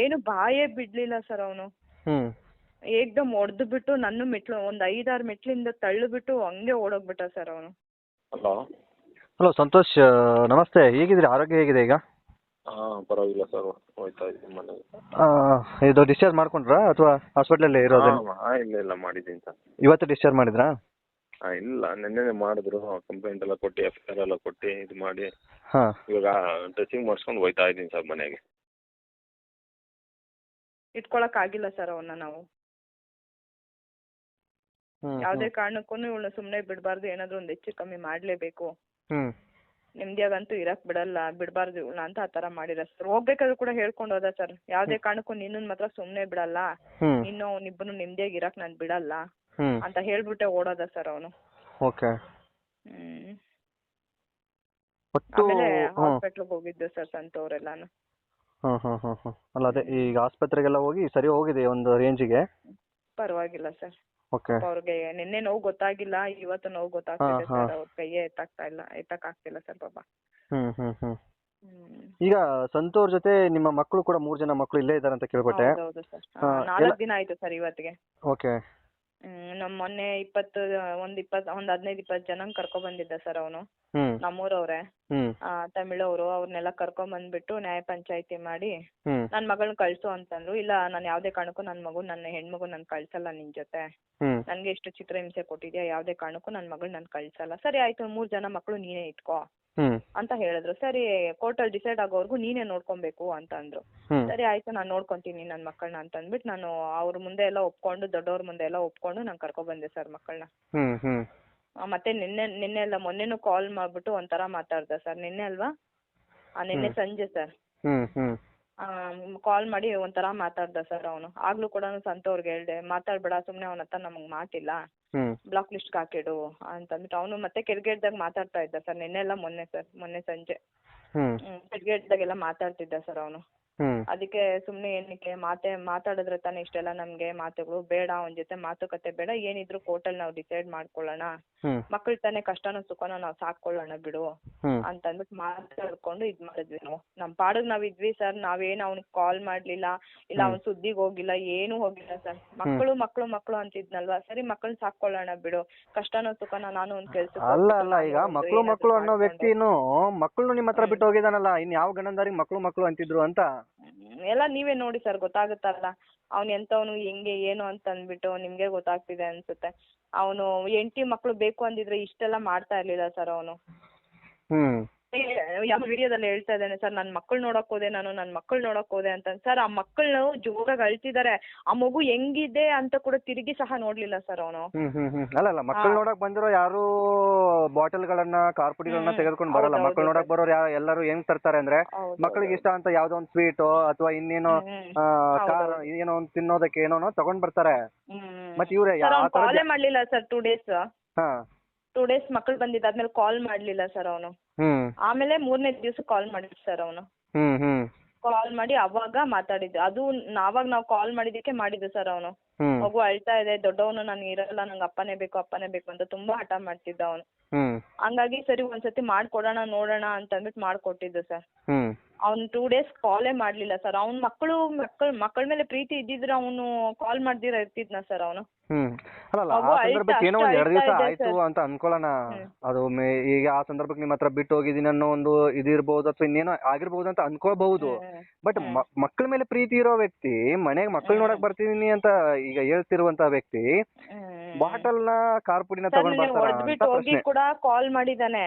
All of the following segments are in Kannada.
ಏನು ಬಾಯೇ ಬಿಡ್ಲಿಲ್ಲ ಸರ್ ಅವನು. ಏಕ್ದಮ್ ಹೊಡೆದು ಬಿಟ್ಟು ನನ್ನ ಮೆಟ್ಲು ಒಂದ್ 5-6 ಮೆಟ್ಲಿಂದ ತಳ್ಳು ಬಿಟ್ಟು ಹಂಗೆ ಓಡೋಗ್ಬಿಟ್ಟ ಸರ್ ಅವನು. ಹಲೋ ಹಲೋ ಸಂತೋಷ್, ನಮಸ್ತೆ. ಹೇಗಿದ್ರಿ? ಆರೋಗ್ಯ ಹೇಗಿದೆ ಈಗ? ಪರವಾಗಿಲ್ಲ ಸರ್, ಹೋಯ್ತಾ ಇದ್ದೀನಿ ಮನೆಗೆ. ಇದು ಡಿಸ್ಚಾರ್ಜ್ ಮಾಡ್ಕೊಂಡ್ರಾ ಅಥವಾ ಹಾಸ್ಪಿಟ್ಲಲ್ಲಿ ಇರೋದು? ಇಲ್ಲ ಮಾಡಿದ್ದೀನಿ ಸರ್. ಇವತ್ತು ಡಿಸ್ಚಾರ್ಜ್ ಮಾಡಿದ್ರಾ? ಇಲ್ಲ, ನಿನ್ನೆ ಮಾಡಿದ್ರು. ಕಂಪ್ಲೇಂಟ್ ಎಲ್ಲ ಕೊಟ್ಟು FIR ಎಲ್ಲ ಕೊಟ್ಟು ಇದು ಮಾಡಿ ಇವಾಗ ಡ್ರೆಸ್ಸಿಂಗ್ ಮಾಡಿಸ್ಕೊಂಡು ಹೋಯ್ತಾ ಇದ್ದೀನಿ ಸರ್ ಮನೆಗೆ. ಇಟ್ಕೊಳಕ್ ಆಗಿಲ್ಲ ಸರ್ ಅವನ್ನ ನಾವು. ಯಾವ್ದೇ ಕಾರಣಕ್ಕೂ ಇವಳು ಸುಮ್ನೆ ಬಿಡಬಾರ್ದು, ಏನಾದ್ರು ಒಂದ್ ಹೆಚ್ಚು ಕಮ್ಮಿ ಮಾಡ್ಲೇಬೇಕು. ನೆಮ್ಮದಿಯಾಗಂತೂ ಇರಕ್ ಬಿಡಬಾರ್ದು ಇವಳನ್ನ ಅಂತ ಆತರ ಮಾಡಿರ ಸರ್. ಹೋಗ್ಬೇಕಾದ್ರೂ ಕೂಡ ಹೇಳ್ಕೊಂಡು ಹೋದ ಸರ್, ಯಾವ್ದೇ ಕಾರಣಕ್ಕೂ ನಿನ್ನನ್ ಮಾತ್ರ ಸುಮ್ನೆ ಬಿಡಲ್ಲ, ನಿನ್ನ ಅವ್ನಿಬ್ಬನು ನೆಮ್ಮದಿಯಾಗಿ ಇರಕ್ ನಾನ್ ಬಿಡಲ್ಲ ಅಂತ ಹೇಳ್ಬಿಟ್ಟೆ ಓಡೋದ ಸರ್ ಅವನು. ಆಮೇಲೆ ಹಾಸ್ಪಿಟ್ಲಿಗೆ ಹೋಗಿದ್ದು ಸರ್ ಸಂತೋರೆಲ್ಲಾನು. ಅಲ್ಲ ಅದೇ ಈಗ ಆಸ್ಪತ್ರೆಗೆಲ್ಲ ಹೋಗಿ ಸರಿ ಹೋಗಿದೆ ಒಂದು ರೇಂಜಿಗೆ? ಪರವಾಗಿಲ್ಲ ಸರ್. ಅವ್ರಿಗೆ ನಿನ್ನೆ ನೋವು ಗೊತ್ತಾಗಿಲ್ಲ, ಇವತ್ತು ನೋವು ಗೊತ್ತಾಗ್ತಿದೆ ಸರ್. ಅವ್ರ ಕೈಯೇ ಎತ್ತಕ್ ಆಗ್ತಿಲ್ಲ ಸರ್ ಪಾಪ. ಈಗ ಸಂತೋರ್ ಜೊತೆ ನಿಮ್ಮ ಮಕ್ಕಳು ಕೂಡ 3 ಜನ ಮಕ್ಕಳು ಇಲ್ಲೇ ಇದಾರೆ ಅಂತ ಕೇಳ್ಪಟ್ಟೆ. ಹೌದು ಸರ್, 4 ದಿನ ಆಯ್ತು ಸರ್ ಇವತ್ತಿಗೆ. ನಮ್ ಮೊನ್ನೆ ಒಂದ್ 15-20 ಜನ ಕರ್ಕೊ ಬಂದಿದ್ದ ಸರ್ ಅವನು. ನಮ್ಮೂರವ್ರೆ, ತಮಿಳವ್ರು, ಅವ್ರನ್ನೆಲ್ಲ ಕರ್ಕೊಂಡ್ ಬಂದ್ಬಿಟ್ಟು ನ್ಯಾಯ ಪಂಚಾಯತಿ ಮಾಡಿ ನನ್ ಮಗಳನ್ನ ಕಳ್ಸು ಅಂತಂದ್ರು. ಇಲ್ಲ, ನಾನ್ ಯಾವ್ದೇ ಕಾರಣಕ್ಕೂ ನನ್ನ ಹೆಣ್ಮಗು ನನ್ ಕಳ್ಸಲ್ಲ ನಿನ್ ಜೊತೆ, ನನ್ಗೆ ಎಷ್ಟು ಚಿತ್ರಹಿಂಸೆ ಕೊಟ್ಟಿದ್ಯಾ, ಯಾವ್ದೇ ಕಾರಣಕ್ಕೂ ನನ್ ಮಗಳ್ ನನ್ ಕಳ್ಸಲ್ಲ. ಸರಿ ಆಯ್ತು, 3 ಜನ ಮಕ್ಕಳು ನೀನೇ ಇಟ್ಕೋ ಅಂತ ಹೇಳಿದ್ರು. ಸರಿ, ಕೋರ್ಟಲ್ಲಿ ಡಿಸೈಡ್ ಆಗೋವರೆಗೂ ನೀನೇ ನೋಡ್ಕೊಬೇಕು ಅಂತ ಅಂದ್ರು. ಸರಿ ಆಯ್ತು, ನಾನು ನೋಡ್ಕೊಂತೀನಿ ನನ್ ಮಕ್ಕಳನ್ನ ಅಂತ ಅಂದ್ಬಿಟ್ಟು ನಾನು ಅವ್ರ ಮುಂದೆ ಎಲ್ಲ ಒಪ್ಕೊಂಡು, ದೊಡ್ಡವ್ರ ಮುಂದೆ ಎಲ್ಲ ಒಪ್ಕೊಂಡು ನಾನು ಕರ್ಕೊ ಬಂದೆ ಸರ್ ಮಕ್ಕಳನ್ನ. ಮತ್ತೆ ನಿನ್ನೆ ಎಲ್ಲ ಮೊನ್ನೆನೂ ಕಾಲ್ ಮಾಡ್ಬಿಟ್ಟು ಒಂಥರ ಮಾತಾಡ್ದ ಸರ್. ನಿನ್ನೆ ಅಲ್ವಾ? ನಿನ್ನೆ ಸಂಜೆ ಸರ್ ಕಾಲ್ ಮಾಡಿ ಒಂಥರ ಮಾತಾಡ್ದ ಸರ್ ಅವನು. ಆಗ್ಲೂ ಕೂಡ ಸಂತೋರ್ಗೆ ಹೇಳ್ದೆ, ಮಾತಾಡ್ಬೇಡ ಸುಮ್ನೆ, ಅವನ ಹತ್ರ ನಮಗ್ ಮಾತಿಲ್ಲ, ಬ್ಲಾಕ್ ಲಿಸ್ಟ್ ಹಾಕಿಡು ಅಂತಂದ್ಬಿಟ್ಟು. ಅವನು ಮತ್ತೆ ಕೆಳಗೆಡ್ದಾಗ ಮಾತಾಡ್ತಾ ಇದ್ದ ಸರ್ ನಿನ್ನೆ ಎಲ್ಲ ಮೊನ್ನೆ ಸಂಜೆ ಕೆಳಗೆಡ್ದಾಗೆಲ್ಲ ಮಾತಾಡ್ತಿದ್ದ ಸರ್ ಅವನು. ಅದಕ್ಕೆ ಸುಮ್ನೆ ಏನಕ್ಕೆ ಮಾತಾಡಿದ್ರೆ ತಾನೇ ಇಷ್ಟೆಲ್ಲ ನಮ್ಗೆ ಮಾತುಗಳು ಬೇಡ, ಅವನ ಜೊತೆ ಮಾತುಕತೆ ಬೇಡ, ಏನಿದ್ರು ಕೋರ್ಟಲ್ಲಿ ನಾವು ಡಿಸೈಡ್ ಮಾಡ್ಕೊಳ್ಳೋಣ, ಮಕ್ಕಳ ತಾನೇ ಕಷ್ಟನೋ ಸುಖನೋ ನಾವು ಸಾಕೊಳ್ಳೋಣ ಬಿಡು ಅಂತಂದ್ಬಿಟ್ಟು ಮಾತಾಡ್ಕೊಂಡು ಇದ್ ಮಾಡಿದ್ವಿ ನಾವು. ನಮ್ ಪಾಡಿಗೆ ನಾವ್ ಇದ್ವಿ ಸರ್. ನಾವೇನು ಅವ್ನಿಗೆ ಕಾಲ್ ಮಾಡ್ಲಿಲ್ಲ, ಇಲ್ಲ ಅವ್ನ್ ಸುದ್ದಿಗೆ ಹೋಗಿಲ್ಲ, ಏನು ಹೋಗಿಲ್ಲ ಸರ್. ಮಕ್ಕಳು ಅಂತಿದ್ನಲ್ವಾ, ಸರಿ ಮಕ್ಕಳನ್ನ ಸಾಕೊಳ್ಳೋಣ ಬಿಡು, ಕಷ್ಟನೋ ಸುಖನೋ ನಾನು ಒಂದ್ ಕೆಲ್ಸ. ಅಲ್ಲ ಈಗ ಮಕ್ಕಳು ಅನ್ನೋ ವ್ಯಕ್ತಿನೂ ಮಕ್ಕಳು ನಿಮ್ಮ ಹತ್ರ ಬಿಟ್ಟು ಹೋಗಿದಾನಲ್ಲ, ಇನ್ ಯಾವ ಗಂಡಂದಾರಿಗೆ ಮಕ್ಕಳು ಅಂತಿದ್ರು ಅಂತ ಎಲ್ಲ ನೀವೇ ನೋಡಿ ಸರ್, ಗೊತ್ತಾಗುತ್ತಲ್ಲ ಅವ್ನು ಎಂತವನು ಹೆಂಗೆ ಏನು ಅಂತ ಅಂದ್ಬಿಟ್ಟು. ನಿಮ್ಗೆ ಗೊತ್ತಾಗ್ತಿದೆ ಅನ್ಸುತ್ತೆ. ಅವನು ಹೆಂಡತಿ ಮಕ್ಳು ಬೇಕು ಅಂದಿದ್ರೆ ಇಷ್ಟೆಲ್ಲ ಮಾಡ್ತಾ ಇರ್ಲಿಲ್ಲ ಸರ್ ಅವನು. ಯಾವ ವಿಡಿಯೋದಲ್ಲಿ ಹೇಳ್ತಾ ಇದ್ದಾನೆ ಸರ್, ನನ್ ಮಕ್ಕಳು ನೋಡಕ್ ಹೋದೆ ಅಂತ. ಸರ್, ಆ ಮಕ್ಕಳು ಜೋರಾಗಿ ಅಳ್ತಿದ್ದಾರೆ, ಆ ಮಗು ಹೆಂಗಿದೆ ಅಂತ ಕೂಡ ತಿರುಗಿ ಸಹ ನೋಡ್ಲಿಲ್ಲ ಸರ್ ಅವನು. ಅಲ್ಲ ಮಕ್ಕಳು ನೋಡಕ್ ಬಂದಿರೋ ಯಾರು ಬಾಟಲ್ಗಳನ್ನ ಕಾರ್ಪುಡಿಗಳನ್ನ ತೆಗೆದುಕೊಂಡು ಬರಲ್ಲ. ಮಕ್ಕಳು ನೋಡಕ್ ಬರೋರು ಎಲ್ಲರೂ ಹೆಂಗ್ ತರ್ತಾರೆ ಅಂದ್ರೆ, ಮಕ್ಕಳಿಗೆ ಇಷ್ಟ ಅಂತ ಯಾವ್ದೋ ಒಂದು ಸ್ವೀಟ್ ಅಥವಾ ಇನ್ನೇನೋ ಏನೋ ಒಂದು ತಿನ್ನೋದಕ್ಕೆ ಏನೋ ತಗೊಂಡ್ ಬರ್ತಾರೆ. ಮತ್ತೆ ಇವ್ರೆ ಕಾಲೇ ಮಾಡ್ಲಿಲ್ಲ ಸರ್ 2 ಡೇಸ್ ಮಕ್ಕಳು ಬಂದಿದ್ದಾದ್ಮೇಲೆ ಕಾಲ್ ಮಾಡ್ಲಿಲ್ಲ ಸರ್ ಅವನು. ಆಮೇಲೆ 3ನೇ ದಿವಸ ಕಾಲ್ ಮಾಡಿದ್ ಸರ್ ಅವನು. ಕಾಲ್ ಮಾಡಿ ಅವಾಗ ಮಾತಾಡಿದ್ದು. ಅದು ಅವಾಗ ನಾವು ಕಾಲ್ ಮಾಡಿದಕ್ಕೆ ಮಾಡಿದ್ದು ಸರ್ ಅವನು. ಮಗು ಅಳ್ತಾ ಇದೆ, ದೊಡ್ಡವನು ನಾನು ಇರಲ್ಲ, ನಂಗೆ ಅಪ್ಪನೇ ಬೇಕು ಅಂತ ತುಂಬಾ ಹಠ ಮಾಡ್ತಿದ್ದ ಅವನು. ಹಂಗಾಗಿ ಸರಿ ಒಂದ್ಸತಿ ಮಾಡ್ಕೊಡೋಣ ನೋಡೋಣ ಅಂತ ಅಂದ್ಬಿಟ್ಟು ಮಾಡ್ಕೊಟ್ಟಿದ್ದು ಸರ್. ಅವ್ನು 2 ಡೇಸ್ ಕಾಲೇ ಮಾಡ್ಲಿಲ್ಲ ಸರ್. ಅವ್ನ ಮಕ್ಕಳ ಮೇಲೆ ಪ್ರೀತಿ ಇದ್ದಿದ್ರೆ ಅವನು ಕಾಲ್ ಮಾಡ್ದಿರ ಇರ್ತಿದ್ನ ಸರ್ ಅವನು. ಏನೋ ಒಂದ್ 2 ದಿವಸ ಆಯ್ತು ಅಂತ ಅನ್ಕೊಳ್ಳೋಣ. ಅದು ಈಗ ಆ ಸಂದರ್ಭಕ್ಕೆ ನಿಮ್ಮ ಹತ್ರ ಬಿಟ್ಟು ಹೋಗಿದ್ದೀನಿ ಅನ್ನೋ ಒಂದು ಇದಿರ್ಬಹುದು ಅಥವಾ ಇನ್ನೇನೋ ಆಗಿರ್ಬಹುದು ಅಂತ ಅನ್ಕೋಬಹುದು. ಬಟ್ ಮಕ್ಕಳ ಮೇಲೆ ಪ್ರೀತಿ ಇರೋ ವ್ಯಕ್ತಿ ಮನೆಗೆ ಮಕ್ಕಳು ನೋಡಕ್ ಬರ್ತಿದೀನಿ ಅಂತ ಈಗ ಹೇಳ್ತಿರುವಂತ ವ್ಯಕ್ತಿ ಬಾಟಲ್ ನ ಕಾರ್ಪುಡಿನ ತಗೊಂಡ್ ಹೋಗಿ ಕೂಡ ಕಾಲ್ ಮಾಡಿದಾನೆ.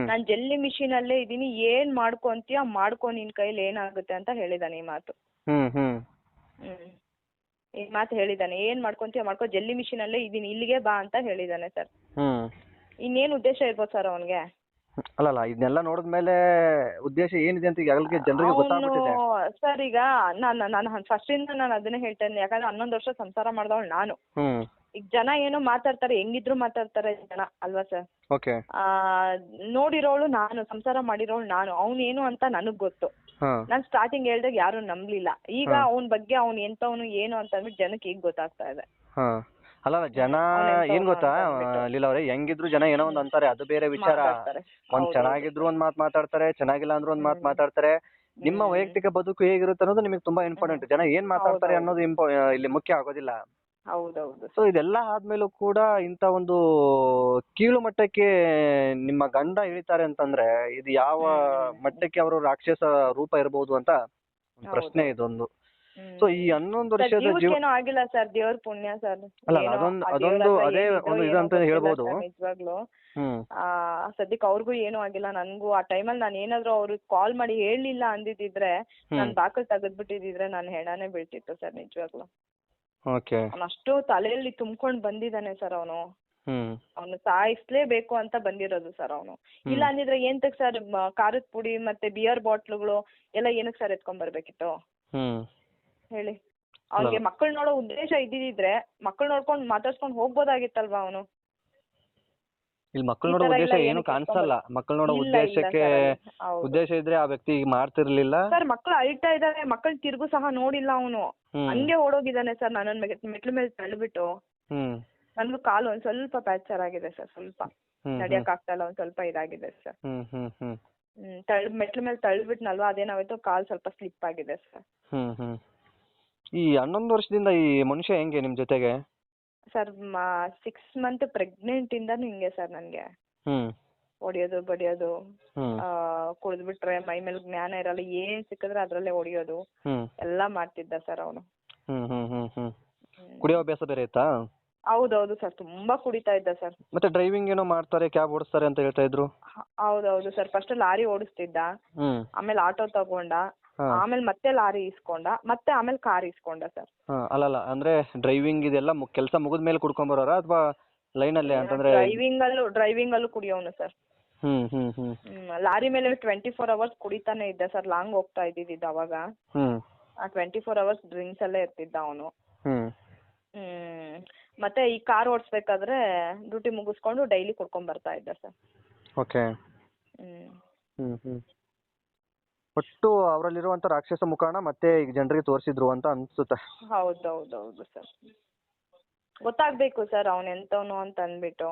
ನಾನ್ ಜೆಲ್ಲಿ ಮಿಷಿನ್ ಅಲ್ಲೇ ಇದೀನಿ, ಏನ್ ಮಾಡ್ಕೊಂತೀಯ ಮಾಡ್ಕೊ, ನಿನ್ ಕೈಲಿ ಏನಾಗುತ್ತೆ ಅಂತ ಹೇಳಿದಾನೆ ಈ ಮಾತು. ಈ ಮಾತು ಹೇಳಿದಾನೆ, ಏನ್ ಮಾಡ್ಕೊಂತೀಯ ಮಾಡ್ಕೊ, ಜೆಲ್ಲಿ ಮಿಷಿನ್ ಅಲ್ಲೇ ಇದೀನಿ, ಇಲ್ಲಿಗೆ ಬಾ ಅಂತ ಹೇಳಿದಾನೆ ಸರ್. ಇನ್ನೇನ್ ಉದ್ದೇಶ ಇರ್ಬೋದು ಸರ್ ಅವನ್ಗೆ? ಅಲ್ಲ ಇದನ್ನೆಲ್ಲ ನೋಡಿದ್ಮೇಲೆ ಉದ್ದೇಶ ಏನಿದೆ ಅಂತ ಈಗಾಗಲೇ ಜನರಿಗೆ ಗೊತ್ತಾಗ್ಬಿಟ್ಟಿದೆ ಸರ್. ಈಗ ನಾನು ಫಸ್ಟ್ ಇಂದ ನಾನು ಅದನ್ನೇ ಹೇಳ್ತಾ ಇದ್ದೀನಿ, ಯಾಕಂದ್ರೆ 11 ವರ್ಷ ಸಂಸಾರ ಮಾಡ್ದವಳು ನಾನು. ಈಗ ಜನ ಏನೋ ಮಾತಾಡ್ತಾರೆ, ಹೆಂಗಿದ್ರು ಮಾತಾಡ್ತಾರೆ ಜನ ಅಲ್ವಾ ಸರ್. ನೋಡಿರೋಳು ನಾನು, ಸಂಸಾರ ಮಾಡಿರೋಳು ನಾನು. ಅವ್ನೇನು ಅಂತ ನನಗ್ ಗೊತ್ತು. ನಾನ್ ಸ್ಟಾರ್ಟಿಂಗ್ ಹೇಳ್ದಾಗ ಯಾರು ನಂಬ್ಲಿಲ್ಲ. ಈಗ ಅವನ್ ಬಗ್ಗೆ ಅವ್ನ್ ಎಂತವನು ಏನು ಅಂತ ಅಂದ್ಬಿಟ್ಟು ಜನಕ್ಕೆ ಈಗ ಗೊತ್ತಾಗ್ತಾ ಇದೆ. ಅಲ್ಲ ಜನ ಏನ್ ಗೊತ್ತಾ ಲೀಲಾ ಅವ್ರೆ, ಹೆಂಗಿದ್ರು ಜನ ಏನೋ ಒಂದ್ ಅಂತಾರೆ, ಅದು ಬೇರೆ ವಿಚಾರ. ಒಂದ್ ಚೆನ್ನಾಗಿದ್ರು ಒಂದ್ ಮಾತಾಡ್ತಾರೆ, ಚೆನ್ನಾಗಿಲ್ಲ ಅಂದ್ರು ಒಂದ್ ಮಾತಾಡ್ತಾರೆ. ನಿಮ್ಮ ವೈಯಕ್ತಿಕ ಬದುಕು ಹೇಗಿರುತ್ತೆ ಅನ್ನೋದು ನಿಮಗೆ ತುಂಬಾ ಇಂಪಾರ್ಟೆಂಟ್. ಜನ ಏನ್ ಮಾತಾಡ್ತಾರೆ ಅನ್ನೋದು ಇಲ್ಲಿ ಮುಖ್ಯ ಆಗೋದಿಲ್ಲ. ಹೌದೌದು ಸೊ ಇದೆಲ್ಲ ಆದ್ಮೇಲೂ ಕೂಡ ಇಂತ ಒಂದು ಕೀಳು ಮಟ್ಟಕ್ಕೆ ನಿಮ್ಮ ಗಂಡ ಇಳಿತಾರೆ ಅಂತಂದ್ರೆ ಇದು ಯಾವ ಮಟ್ಟಕ್ಕೆ ಅವರು ರಾಕ್ಷಸ ರೂಪ ಇರಬಹುದು ಅಂತ ಪ್ರಶ್ನೆ ಇದೊಂದು. ಸೊ ಈ 11 ವರ್ಷದ ಜೀವ ಆಗಿಲ್ಲ ಸರ್, ದೇವ್ರ ಪುಣ್ಯ ಸರ್. ಅಲ್ಲ ಅದೊಂದು ಅದೇ ಒಂದು ಇದು ಅಂತ ಹೇಳ್ಬೋದು. ನಿಜವಾಗ್ಲು ಸದ್ಯಕ್ಕೆ ಅವ್ರಿಗೂ ಏನೂ ಆಗಿಲ್ಲ. ನನ್ಗೂ ಆ ಟೈಮಲ್ಲಿ ನಾನು ಏನಾದ್ರು ಅವ್ರಿಗೆ ಕಾಲ್ ಮಾಡಿ ಹೇಳಲಿಲ್ಲ ಅಂದಿದ್ರೆ ನಾನು ಬಾಕಲ್ ತೆಗೆದ್ಬಿಟ್ಟಿದ್ರೆ ನಾನು ಹೆಣಾನೇ ಬೀಳ್ತಿತ್ತು ಸರ್ ನಿಜವಾಗ್ಲು. ಅಷ್ಟು ತಲೆಯಲ್ಲಿ ತುಂಬ್ಕೊಂಡ್ ಬಂದಿದ್ದಾನೆ ಸರ್ ಅವನು. ಅವನು ಸಾಯಿಸ್ಲೇಬೇಕು ಅಂತ ಬಂದಿರೋದು ಸರ್ ಅವನು. ಇಲ್ಲ ಅಂದಿದ್ರೆ ಏಂತಕ್ ಸರ್ ಖಾರದ ಪುಡಿ ಮತ್ತೆ ಬಿಯರ್ ಬಾಟ್ಲುಗಳು ಎಲ್ಲ ಏನಕ್ಕೆ ಸರ್ ಎತ್ಕೊಂಡ್ ಬರ್ಬೇಕಿತ್ತು ಹೇಳಿ? ಅವ್ನಿಗೆ ಮಕ್ಕಳು ನೋಡೋ ಉದ್ದೇಶ ಇದ್ದಿದ್ರೆ ಮಕ್ಕಳು ನೋಡ್ಕೊಂಡು ಮಾತಾಡ್ಸ್ಕೊಂಡು ಹೋಗ್ಬೋದಾಗಿತ್ತಲ್ವಾ ಅವನು? ಇಲ್ಲಿ ಮಕ್ಕಳು ನೋಡೋ ಉದ್ದೇಶ ಏನು ಕಾಣಿಸಲ್ಲ. ಮಕ್ಕಳು ನೋಡೋ ಉದ್ದೇಶ ಇದ್ರೆ ಆ ವ್ಯಕ್ತಿ ಮಾಡ್ತಿರ್ಲಿಲ್ಲ ಸರ್. ಮಕ್ಕಳು ಅಳ್ತಾ ಇದಾರೆ, ಮಕ್ಕಳು ತಿರ್ಗು ಸಹ ನೋಡಿಲ್ಲ ಅವನು, ಹಂಗೆ ಓಡೋಗಿದ್ದಾನೆ ಸರ್. ನನ್ನ ಮೆಟ್ಲು ಮೇಲೆ ತಳ್ಳಿಬಿಟ್ಟು ನನ್ಗೂ ಕಾಲು ಒಂದ್ ಸ್ವಲ್ಪ ಪ್ಯಾಕ್ಚರ್ ಆಗಿದೆ ಸರ್, ಸ್ವಲ್ಪ ನಡಿಯಕ್ ಆಗ್ತಾ ಇಲ್ಲ, ಒಂದ್ ಸ್ವಲ್ಪ ಇದಾಗಿದೆ ಸರ್. ಮೆಟ್ಲು ಮೇಲೆ ತಳ್ಳಿಬಿಟ್ನಲ್ವಾ, ಅದೇನಾಯ್ತು ಕಾಲ್ ಸ್ವಲ್ಪ ಸ್ಲಿಪ್ ಆಗಿದೆ ಸರ್. ಈ 11 ವರ್ಷದಿಂದ ಈ ಮನುಷ್ಯ ಹೆಂಗೆ ನಿಮ್ ಜೊತೆಗೆ ಸರ್? 6 ಮಂತ್ ಪ್ರೆಗ್ನೆಂಟ್ ಇಂದಾನು ಹಿಂಗೆ ಸರ್. ನನ್ಗೆ ಹೊಡಿಯೋದು ಬಡಿಯೋದು, ಕುಡಿದ್ಬಿಟ್ರೆ ಮೈ ಮೇಲೆ ಜ್ಞಾನ ಇರಲ್ಲ, ಏನ್ ಸಿಕ್ಕಿದ್ರೆ ಅದ್ರಲ್ಲೇ ಹೊಡಿಯೋದು ಎಲ್ಲಾ ಮಾಡ್ತಿದ್ದ ಸರ್ ಅವನು. ಕುಡಿಯೋ ಅಭ್ಯಾಸ ಬೇರೆ ಇತ್ತಾ? ಹೌದೌದು ಸರ್, ತುಂಬಾ ಕುಡಿತಾ ಇದ್ದ ಸರ್. ಮತ್ತೆ ಡ್ರೈವಿಂಗ್ ಏನೋ ಮಾಡ್ತಾರೆ, ಕ್ಯಾಬ್ ಓಡಿಸ್ತಾರೆ ಅಂತ ಹೇಳ್ತಾ ಇದ್ರು. ಹೌದೌದು ಸರ್, ಫಸ್ಟ್ ಲಾರಿ ಓಡಿಸ್ತಿದ್ದ, ಆಮೇಲೆ ಆಟೋ ತಗೊಂಡ, ಆಮೇಲೆ ಮತ್ತೆ ಲಾರಿ ಇಸ್ಕೊಂಡ, ಮತ್ತೆ ಆಮೇಲೆ ಕಾರ್ ಇಸ್ಕೊಂಡ ಸರ್. ಅಲ್ಲಲ್ಲ, ಅಂದ್ರೆ ಡ್ರೈವಿಂಗ್ ಇದೆಲ್ಲ ಕೆಲಸ ಮುಗಿದ ಮೇಲೆ ಕುಡ್ಕೊಂಡ್ ಬರೋರಾ ಅಥವಾ ಲೈನ್ ಅಲ್ಲೇ ಅಂತಂದ್ರೆ? ಡ್ರೈವಿಂಗ್ ಅಲ್ಲೂ ಕುಡಿಯೋನು ಸರ್. ಲಾರಿ ಮೇಲೆ 24 ಅವರ್ಸ್ ಕುಡಿತಾನೆ ಇದ್ದ ಸರ್. ಲಾಂಗ್ ಹೋಗ್ತಾ ಇದ್ದಿದ್ದ ಅವಾಗ. 24 ಅವರ್ಸ್ ಡ್ರಿಂಕ್ಸ್ ಅಲ್ಲೇ ಇರ್ತಿದ್ದ ಅವನು. ಮತ್ತೆ ಈ ಕಾರ್ ಓಡಿಸ್ಬೇಕಾದ್ರೆ ಡ್ಯೂಟಿ ಮುಗಿಸ್ಕೊಂಡು ಡೈಲಿ ಕುಡ್ಕೊಂಡ್ ಬರ್ತಾ ಇದ್ದ ಸರ್. ಓಕೆ. ಒಟ್ಟು ಅವರಲ್ಲಿರುವಂತ ರಾಕ್ಷಸ ಮುಖಾನ ಮತ್ತೆ ಈಗ ಜನರಿಗೆ ತೋರಿಸಿದ್ರು ಅಂತ ಅನ್ಸುತ್ತೆ. ಹೌದೌದೌದು ಸರ್, ಗೊತ್ತಾಗ್ಬೇಕು ಸರ್ ಅವನ್ ಎಂತವನು ಅಂತ ಅಂದ್ಬಿಟ್ಟು.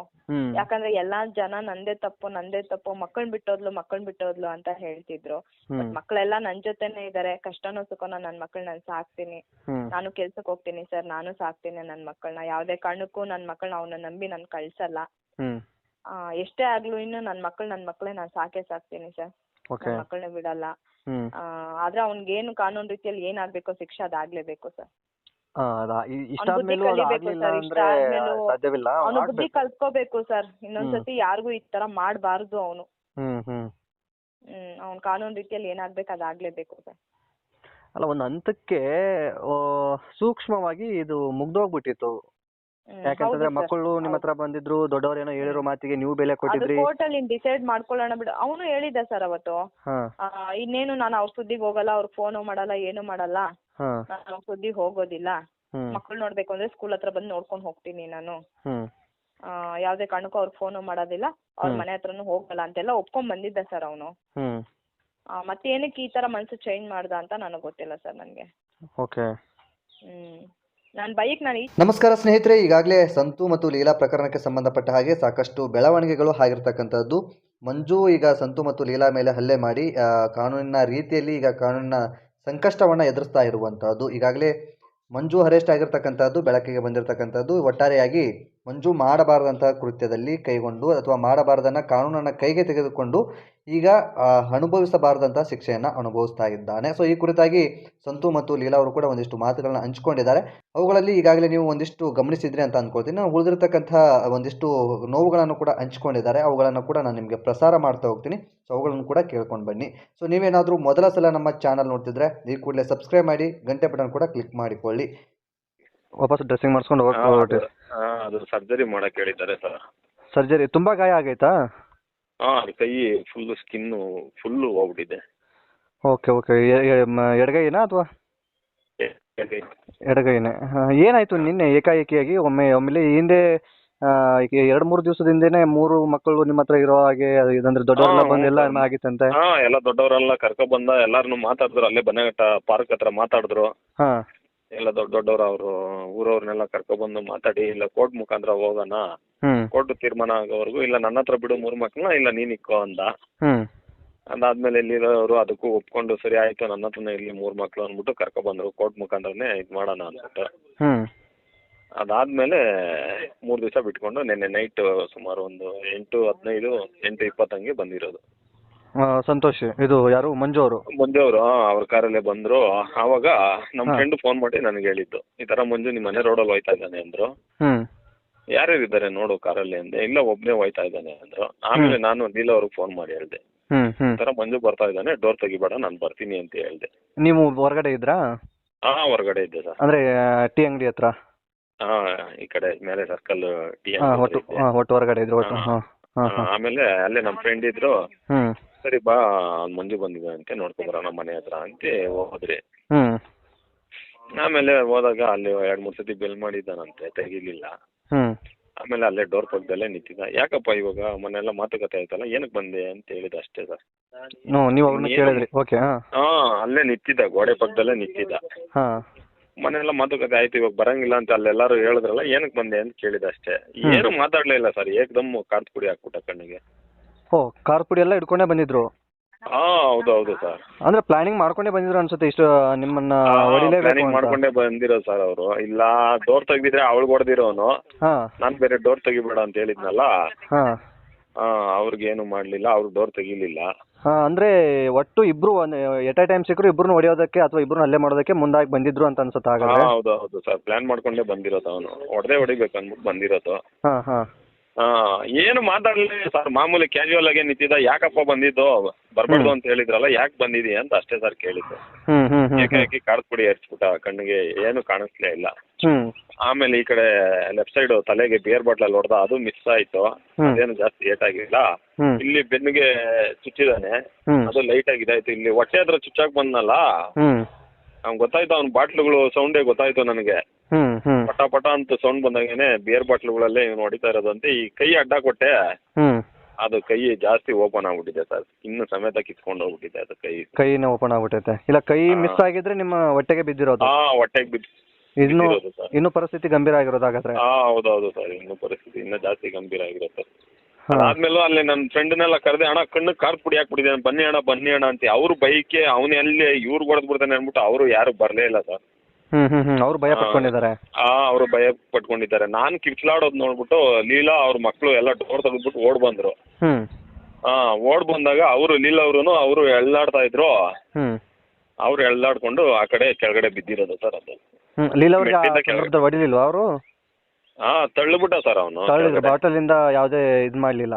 ಯಾಕಂದ್ರೆ ಎಲ್ಲಾ ಜನ ನಂದೇ ತಪ್ಪು, ಮಕ್ಕಳನ್ ಬಿಟ್ಟೋದ್ಲು ಅಂತ ಹೇಳ್ತಿದ್ರು. ಬಟ್ ಮಕ್ಕಳೆಲ್ಲ ನನ್ ಜೊತೆನೆ ಇದಾರೆ. ಕಷ್ಟನೋ ಸುಖನೋ ನನ್ ಮಕ್ಕಳು ನಾನು ಸಾಕ್ತೀನಿ. ನಾನು ಕೆಲ್ಸಕ್ಕೆ ಹೋಗ್ತೀನಿ ಸರ್, ನಾನು ಸಾಕ್ತೀನಿ ನನ್ ಮಕ್ಕಳನ್ನ. ಯಾವ್ದೇ ಕಾರಣಕ್ಕೂ ನನ್ ಮಕ್ಕಳನ್ನ ಅವನ್ನ ನಂಬಿ ನಾನು ಕಳ್ಸಲ್ಲ. ಎಷ್ಟೇ ಆಗ್ಲೂ ಇನ್ನು ನನ್ ಮಕ್ಕಳೇ ನಾನು ಸಾಕ್ತೀನಿ ಸರ್. ನನ್ ಮಕ್ಕಳನ್ನ ಬಿಡಲ್ಲ. ಆದ್ರೆ ಅವ್ನ್ಗೇನು ಕಾನೂನು ರೀತಿಯಲ್ಲಿ ಏನಾಗ್ಬೇಕೋ ಶಿಕ್ಷೆ ಅದಾಗ್ಲೇಬೇಕು ಸರ್. ಅವನು ಬುದ್ಧಿ ಕಲ್ತ್ಕೋಬೇಕು ಸರ್. ಇನ್ನೊಂದ್ಸತಿ ಯಾರಿಗೂ ಈ ತರ ಮಾಡಬಾರ್ದು ಅವನು. ಅವ್ನ್ ಕಾನೂನು ರೀತಿಯಲ್ಲಿ ಏನಾಗ್ಬೇಕು ಅದಾಗ್ಲೇಬೇಕು ಸರ್. ಅಲ್ಲ, ಒಂದು ಹಂತಕ್ಕೆ ಸೂಕ್ಷ್ಮವಾಗಿ ಇದು ಮುಗ್ದೋಗ್ಬಿಟ್ಟಿತ್ತು. ಯಾಕಂತಂದ್ರೆ ಮಕ್ಕಳು ನಿಮ್ಮ ಹತ್ರ ಬಂದಿದ್ರು, ದೊಡ್ಡವರೇನೋ ಹೇಳಿರೋ ಮಾತಿಗೆ ನೀವು ಬೆಲೆ ಕೊಟ್ಟಿದ್ರಿ. ಕೋರ್ಟ್ ಅಲ್ಲಿ ಡಿಸೈಡ್ ಮಾಡ್ಕೊಳ್ಳೋಣ ಬಿಡು. ಅವನು ಹೇಳಿದ್ದ ಸರ್ ಅವತ್ತು, ಇನ್ನೇನು ನಾನು ಅವ್ರ ಸುದ್ದಿಗೆ ಹೋಗಲ್ಲ, ಅವ್ರಿಗೆ ಫೋನ್ ಮಾಡಲ್ಲ, ಏನು ಮಾಡಲ್ಲ, ನಾನು ಅವ್ರ ಸುದ್ದಿಗೆ ಹೋಗೋದಿಲ್ಲ. ಮಕ್ಕಳು ನೋಡ್ಬೇಕು ಅಂದ್ರೆ ಸ್ಕೂಲ್ ಹತ್ರ ಬಂದು ನೋಡ್ಕೊಂಡು ಹೋಗ್ತೀನಿ ನಾನು. ಯಾವ್ದೇ ಕಾರಣಕ್ಕೂ ಅವ್ರಿಗೆ ಫೋನ್ ಮಾಡೋದಿಲ್ಲ, ಅವ್ರ ಮನೆ ಹತ್ರನು ಹೋಗಲ್ಲ ಅಂತೆಲ್ಲ ಒಪ್ಕೊಂಡ್ ಬಂದಿದ್ದ ಸರ್ ಅವನು. ಮತ್ತೆ ಏನಕ್ಕೆ ಈ ತರ ಮನ್ಸು ಚೇಂಜ್ ಮಾಡ್ದ ಅಂತ ನನಗೆ ಗೊತ್ತಿಲ್ಲ ಸರ್ ನನ್ಗೆ. ನಮಸ್ಕಾರ ಸ್ನೇಹಿತರೆ, ಈಗಾಗಲೇ ಸಂತು ಮತ್ತು ಲೀಲಾ ಪ್ರಕರಣಕ್ಕೆ ಸಂಬಂಧಪಟ್ಟ ಹಾಗೆ ಸಾಕಷ್ಟು ಬೆಳವಣಿಗೆಗಳು ಆಗಿರ್ತಕ್ಕಂಥದ್ದು. ಮಂಜು ಈಗ ಸಂತು ಮತ್ತು ಲೀಲಾ ಮೇಲೆ ಹಲ್ಲೆ ಮಾಡಿ ಕಾನೂನಿನ ರೀತಿಯಲ್ಲಿ ಈಗ ಕಾನೂನಿನ ಸಂಕಷ್ಟವನ್ನು ಎದುರಿಸ್ತಾ ಇರುವಂಥದ್ದು. ಈಗಾಗಲೇ ಮಂಜು ಅರೆಸ್ಟ್ ಆಗಿರ್ತಕ್ಕಂಥದ್ದು ಬೆಳಕಿಗೆ ಬಂದಿರತಕ್ಕಂಥದ್ದು. ಒಟ್ಟಾರೆಯಾಗಿ ಮಂಜು ಮಾಡಬಾರದಂತಹ ಕೃತ್ಯದಲ್ಲಿ ಕೈಗೊಂಡು ಅಥವಾ ಮಾಡಬಾರದನ್ನ ಕಾನೂನನ್ನು ಕೈಗೆ ತೆಗೆದುಕೊಂಡು ಈಗ ಅನುಭವಿಸಬಾರದಂತಹ ಶಿಕ್ಷೆಯನ್ನು ಅನುಭವಿಸ್ತಾ ಇದ್ದಾನೆ. ಸೊ ಈ ಕುರಿತಾಗಿ ಸಂತು ಮತ್ತು ಲೀಲಾ ಅವರು ಕೂಡ ಒಂದಿಷ್ಟು ಮಾತುಗಳನ್ನ ಹಂಚಿಕೊಂಡಿದ್ದಾರೆ. ಅವುಗಳಲ್ಲಿ ಈಗಾಗಲೇ ನೀವು ಒಂದಿಷ್ಟು ಗಮನಿಸಿದ್ರಿ ಅಂತ ಅಂದ್ಕೊಳ್ತೀನಿ. ನಾನು ಉಳಿದಿರ್ತಕ್ಕಂಥ ಒಂದಿಷ್ಟು ನೋವುಗಳನ್ನು ಕೂಡ ಹಂಚಿಕೊಂಡಿದ್ದಾರೆ. ಅವುಗಳನ್ನು ಕೂಡ ನಾನು ನಿಮಗೆ ಪ್ರಸಾರ ಮಾಡ್ತಾ ಹೋಗ್ತೀನಿ. ಸೊ ಅವುಗಳನ್ನು ಕೂಡ ಕೇಳ್ಕೊಂಡು ಬನ್ನಿ. ಸೊ ನೀವೇನಾದರೂ ಮೊದಲ ಸಲ ನಮ್ಮ ಚಾನಲ್ ನೋಡ್ತಿದ್ರೆ ಈ ಕೂಡಲೇ ಸಬ್ಸ್ಕ್ರೈಬ್ ಮಾಡಿ, ಗಂಟೆ ಬಟನ್ ಕೂಡ ಕ್ಲಿಕ್ ಮಾಡಿಕೊಳ್ಳಿ. ವಾಪಸ್ ಡ್ರೆಸ್ಸಿಂಗ್ ಮಾಡಿಸ್ಕೊಂಡು ಹೋಗ್ತೀವಿ. ಅದು ಸರ್ಜರಿ ಮಾಡಕ್ಕೆ ಹೇಳಿದ್ದಾರೆ ಸರ್. ಸರ್ಜರಿ ತುಂಬಾ ಗಾಯ ಆಗೈತಾ? ಕೈ ಫುಲ್ ಸ್ಕಿನ್ ಫುಲ್ ಹೋಗ್ಬಿಟ್ಟಿದೆ. ಓಕೆ. ಎಡಗೈನಾ ಅಥವಾ? ಎಡಗೈನೇ. ಏನಾಯ್ತು ನಿನ್ನೆ ಏಕಾಏಕಿಯಾಗಿ ಒಮ್ಮೆಲೆ ಹಿಂದೆ 2-3 ದಿವಸದಿಂದನೇ 3 ಮಕ್ಕಳು ನಿಮ್ಮ ಹತ್ರ ಇರೋ ಹಾಗೆ ಇದಂದ್ರೆ ದೊಡ್ಡವರೆಲ್ಲ ಬಂದು ಎಲ್ಲ ಆಗಿತ್ತಂತೆ? ಎಲ್ಲ ದೊಡ್ಡವರೆಲ್ಲ ಕರ್ಕೊಂಡ್ ಬಂದ ಎಲ್ಲಾರನು ಮಾತಾಡಿದ್ರು. ಅಲ್ಲೇ ಬನ್ನಘಟ್ಟ ಪಾರ್ಕ್ ಹತ್ರ ಮಾತಾಡಿದ್ರು. ಎಲ್ಲ ದೊಡ್ಡವರು ಅವರು ಊರವ್ರನ್ನೆಲ್ಲ ಕರ್ಕೊಬಂದು ಮಾತಾಡಿ, ಇಲ್ಲ ಕೋರ್ಟ್ ಮುಖಾಂತರ ಹೋಗೋಣ, ಕೋರ್ಟ್ ತೀರ್ಮಾನ ಆಗೋವರೆಗೂ ಇಲ್ಲ ನನ್ನ ಹತ್ರ ಬಿಡು 3 ಮಕ್ಕಳನ್ನ, ಇಲ್ಲ ನೀನ್ ಇಕ್ಕೋ ಅಂದ. ಅದಾದ್ಮೇಲೆ ಇಲ್ಲಿರೋರು ಅದಕ್ಕೂ ಒಪ್ಕೊಂಡು ಸರಿ ಆಯ್ತು ನನ್ನ ಹತ್ರನೇ ಇಲ್ಲಿ 3 ಮಕ್ಳು ಅಂದ್ಬಿಟ್ಟು ಕರ್ಕೊಬಂದ್ರು ಕೋರ್ಟ್ ಮುಖಾಂತರನೇ ಇದು ಮಾಡೋಣ ಅಂದ್ಬಿಟ್ಟು. ಅದಾದ್ಮೇಲೆ 3 ದಿವಸ ಬಿಟ್ಕೊಂಡು ನಿನ್ನೆ ನೈಟ್ ಸುಮಾರು ಒಂದು 8:15 8:20 ಹಂಗೆ ಬಂದಿರೋದು. ಸಂತೋಷ್ ಇದು ಯಾರು ಮಂಜು ಅವರು ಅವ್ರ ಕಾರಲ್ಲೇ ಬಂದ್ರು. ಆವಾಗ ನಮ್ಮ ಫ್ರೆಂಡ್ ಫೋನ್ ಮಾಡಿ ನನಗೆ ಹೇಳಿದ್ದು ಈ ತರ ಮಂಜು ನಿಮ್ಮ ಮನೆ ರೋಡಲ್ಲಿ ಹೋಯ್ತಾ ಇದ್ದಾನೆ ಅಂದ್ರು. ಯಾರ್ಯಾರು ಇದ್ದಾರೆ ನೋಡು ಕಾರಲ್ಲಿ ಅಂದೆ. ಇಲ್ಲ ಒಬ್ನೇ ಹೋಯ್ತಾ ಇದ್ದಾನೆ ಅಂದ್ರು. ಆಮೇಲೆ ನಾನು ಲೀಲಾ ಅವ್ರಿಗೆ ಫೋನ್ ಮಾಡಿ ಹೇಳ್ದೆ ಈ ತರ ಮಂಜು ಬರ್ತಾ ಇದ್ದಾನೆ, ಡೋರ್ ತೆಗಿಬೇಡ ನಾನು ಬರ್ತೀನಿ ಅಂತ ಹೇಳ್ದೆ. ನೀವು ಹೊರಗಡೆ ಇದ್ರಾ? ಹೊರಗಡೆ ಇದ್ದೆ ಸರ್. ಅಂದ್ರೆ ಟೀ ಅಂಗಡಿ ಹತ್ರ? ಈ ಕಡೆ ಮೇಲೆ ಸರ್ಕಲ್ ಟೀ ಒಟ್ಟು ಹೊರಗಡೆ ಇದ್ರು. ಆಮೇಲೆ ಅಲ್ಲೇ ನಮ್ಮ ಫ್ರೆಂಡ್ ಇದ್ರು. ಸರಿ ಬಾ ಮಂಜು ಬಂದಿದೆ ಅಂತ ನೋಡ್ಕೊ ಬರೋಣ ಮನೆ ಹತ್ರ ಅಂತ ಹೋದ್ರಿ. ಆಮೇಲೆ ಹೋದಾಗ ಅಲ್ಲಿ 2-3 ಸತಿ ಬೆಲ್ ಮಾಡಿದ್ದಾನಂತೆ, ತೆಗಿಲಿಲ್ಲ. ಆಮೇಲೆ ಅಲ್ಲೇ ಡೋರ್ ಪಕ್ಕದಲ್ಲೇ ನಿಂತಿದ್ದ. ಯಾಕಪ್ಪ ಇವಾಗ ಮನೆಯೆಲ್ಲ ಮಾತುಕತೆ ಆಯ್ತಲ್ಲ ಏನಕ್ಕೆ ಬಂದೆ ಅಂತ ಹೇಳಿದ ಅಷ್ಟೇ ಸರ್. ಅಲ್ಲೇ ನಿಂತಿದ್ದ, ಗೋಡೆ ಪಕ್ಕದಲ್ಲೇ ನಿಂತಿದ್ದ. ಮನೆಯೆಲ್ಲ ಮಾತುಕತೆ ಆಯ್ತು ಇವಾಗ ಬರಂಗಿಲ್ಲ ಅಂತ ಅಲ್ಲೆಲ್ಲಾರು ಹೇಳಿದ್ರಲ್ಲ ಏನಕ್ಕೆ ಬಂದೆ ಅಂತ ಕೇಳಿದ ಅಷ್ಟೇ. ಏನು ಮಾತಾಡ್ಲೇ ಇಲ್ಲ ಸರ್. ಏಕದಮ್ ಕಾರ್ಡ್ ಪುಡಿ ಹಾಕ್ಬಿಟ್ಟ ಕಣ್ಣಿಗೆ. ಕಾರ್ ಪುಡಿ ಎಲ್ಲ ಇಟ್ಕೊಂಡೇ ಬಂದಿದ್ರು? ಹೌದು ಸರ್. ಅಂದ್ರೆ ಪ್ಲಾನಿಂಗ್ ಮಾಡ್ಕೊಂಡೇ ಬಂದಿದ್ರು ಅನ್ಸುತ್ತೆ. ಇಷ್ಟು ನಿಮ್ಮನ್ನ ಪ್ಲಾನಿಂಗ್ ಮಾಡ್ಕೊಂಡೇ ಬಂದಿರೋ ಸರ್ ಅವರು. ಇಲ್ಲ ಡೋರ್ ತೆಗ್ದಿದ್ರೆ ಅವಳು ಹೊಡೆದಿರೋನು, ನಾನ್ ಬೇರೆ ಡೋರ್ ತೆಗಿಬೇಡ ಅಂತ ಹೇಳಿದ್ನಲ್ಲ. ಅವ್ರಿಗೇನು ಮಾಡ್ಲಿಲ್ಲ, ಅವ್ರು ಡೋರ್ ತೆಗಿಲಿಲ್ಲ. ಅಂದ್ರೆ ಒಟ್ಟು ಇಬ್ರು ಎಟ್ ಎ ಟೈಮ್ ಸಿಕ್ಕರು ಇಬ್ರು ಹೊಡೆಯೋದಕ್ಕೆ ಅಥವಾ ಇಬ್ರು ಅಲ್ಲೇ ಮಾಡೋದಕ್ಕೆ ಮುಂದಾಗಿ ಬಂದಿದ್ರು ಅಂತ ಅನ್ಸುತ್ತೆ. ಹೌದು ಸರ್. ಪ್ಲಾನ್ ಮಾಡ್ಕೊಂಡೇ ಬಂದಿರೋದು. ಅವನು ಹೊಡಿಬೇಕು ಅಂದ್ಬಿಟ್ಟು ಬಂದಿರೋದು. ಏನು ಮಾತಾಡ್ಲಿಲ್ಲ ಸರ್. ಮಾಮೂಲಿ ಕ್ಯಾಶುವಲ್ ಆಗಿ ನಿಂತಿದ್ದ. ಯಾಕಪ್ಪ ಬಂದಿದ್ದು, ಬರ್ಬಾರ್ದು ಅಂತ ಹೇಳಿದ್ರಲ್ಲ, ಯಾಕೆ ಬಂದಿದಿ ಅಂತ ಅಷ್ಟೇ ಸರ್ ಕೇಳಿದ್ದು. ಏಕಾಏಕಿ ಕಾರದ ಪುಡಿ ಹರಿಸ್ಬಿಟ್ಟ ಕಣ್ಣಿಗೆ, ಏನು ಕಾಣಿಸ್ಲೇ ಇಲ್ಲ. ಆಮೇಲೆ ಈ ಕಡೆ ಲೆಫ್ಟ್ ಸೈಡ್ ತಲೆಗೆ ಬಿಯರ್ ಬಾಟ್ಲಲ್ಲಿ ಹೊಡೆದ, ಅದು ಮಿಸ್ ಆಯ್ತು. ಅದೇನು ಜಾಸ್ತಿ ಏಟಾಗಿಲ್ಲ. ಇಲ್ಲಿ ಬೆನ್ನಿಗೆ ಚುಚ್ಚಿದಾನೆ, ಅದು ಲೈಟ್ ಆಗಿ ಇದಾಯ್ತು. ಇಲ್ಲಿ ಹೊಟ್ಟೆ ಹತ್ರ ಚುಚ್ಚಾಕ್ ಬಂದ್ನಲ್ಲ, ಅವ್ನ್ ಗೊತ್ತಾಯ್ತು. ಅವ್ನ ಬಾಟ್ಲುಗಳು ಸೌಂಡೇ ಗೊತ್ತಾಯ್ತು ನನಗೆ. ಪಟ ಪಟ ಅಂತ ಸೌಂಡ್ ಬಂದಾಗೇನೆ ಬಿಯರ್ ಬಾಟ್ಲುಗಳಲ್ಲೇ ಇವ್ನು ಹೊಡಿತಾ ಇರೋದಂತೆ. ಈ ಕೈ ಅಡ್ಡ ಕೊಟ್ಟೆ, ಅದು ಕೈ ಜಾಸ್ತಿ ಓಪನ್ ಆಗ್ಬಿಟ್ಟಿದೆ ಸರ್. ಇನ್ನು ಸಮೇತ ಕಿತ್ಕೊಂಡು ಹೋಗ್ಬಿಟ್ಟಿದೆ ಅದು ಕೈನ ಓಪನ್ ಆಗ್ಬಿಟ್ಟೈತೆ. ಇಲ್ಲ ಕೈ ಮಿಸ್ ಆಗಿದ್ರೆ ನಿಮ್ಮ ಹೊಟ್ಟೆಗೆ ಬಿದ್ದಿರೋದು? ಹೊಟ್ಟೆಗೆ ಬಿದ್ದು ಇನ್ನು ಪರಿಸ್ಥಿತಿ ಗಂಭೀರ ಆಗಿರೋದು ಹಾಗಾದ್ರೆ? ಹೌದೌದು ಸರ್. ಇನ್ನು ಪರಿಸ್ಥಿತಿ ಇನ್ನೂ ಜಾಸ್ತಿ ಗಂಭೀರ ಆಗಿರುತ್ತೆ. ಅದಾದ್ಮೇಲೂ ಅಲ್ಲಿ ನನ್ನ ಫ್ರೆಂಡ್ನೆಲ್ಲ ಕರೆದೆ, ಅಣ್ಣ ಕಣ್ಣು ಕಾರ್ ಪುಡಿ ಹಾಕ್ಬಿಟ್ಟಿದ್ದಾನೆ, ಬನ್ನಿ ಅಣ್ಣ ಅಂತ. ಅವ್ರು ಬೈಕೆ ಅವನೇ ಅಲ್ಲಿ ಇವ್ರು ಹೊಡೆದ್ಬಿಡ್ತಾನೆ ಅನ್ಬಿಟ್ಟು ಅವರು ಯಾರು ಬರಲೇ ಇಲ್ಲ ಸರ್. ಅವ್ರು ಭಯ ಪಟ್ಕೊಂಡಿದ್ದಾರೆ. ಅವರು ಭಯ ಪಟ್ಕೊಂಡಿದ್ದಾರೆ. ನಾನು ಕಿರ್ಚ್ಲಾಡೋದು ನೋಡ್ಬಿಟ್ಟು ಲೀಲಾ ಅವ್ರ ಮಕ್ಳು ಎಲ್ಲ ಡೋರ್ ತೆಗೆದ್ಬಿಟ್ಟು ಓಡ್ ಬಂದ್ರು. ಓಡ್ ಬಂದಾಗ ಅವರು ಲೀಲಾ ಅವರು ಎಳ್ಳಾಡ್ತಾ ಇದ್ರು. ಅವ್ರು ಎಳ್ಳಾಡ್ಕೊಂಡು ಆ ಕಡೆ ಕೆಳಗಡೆ ಬಿದ್ದಿರೋದು ಸರ್. ಅದು ಹೊಡಿಲಿಲ್ವಾ ಅವರು? ತಳ್ಳಿಬಿಟ್ಟ ಸರ್ ಅವನು. ಬಾಟಲಿಂದ ಯಾವುದೇ ಇದು ಮಾಡ್ಲಿಲ್ಲ?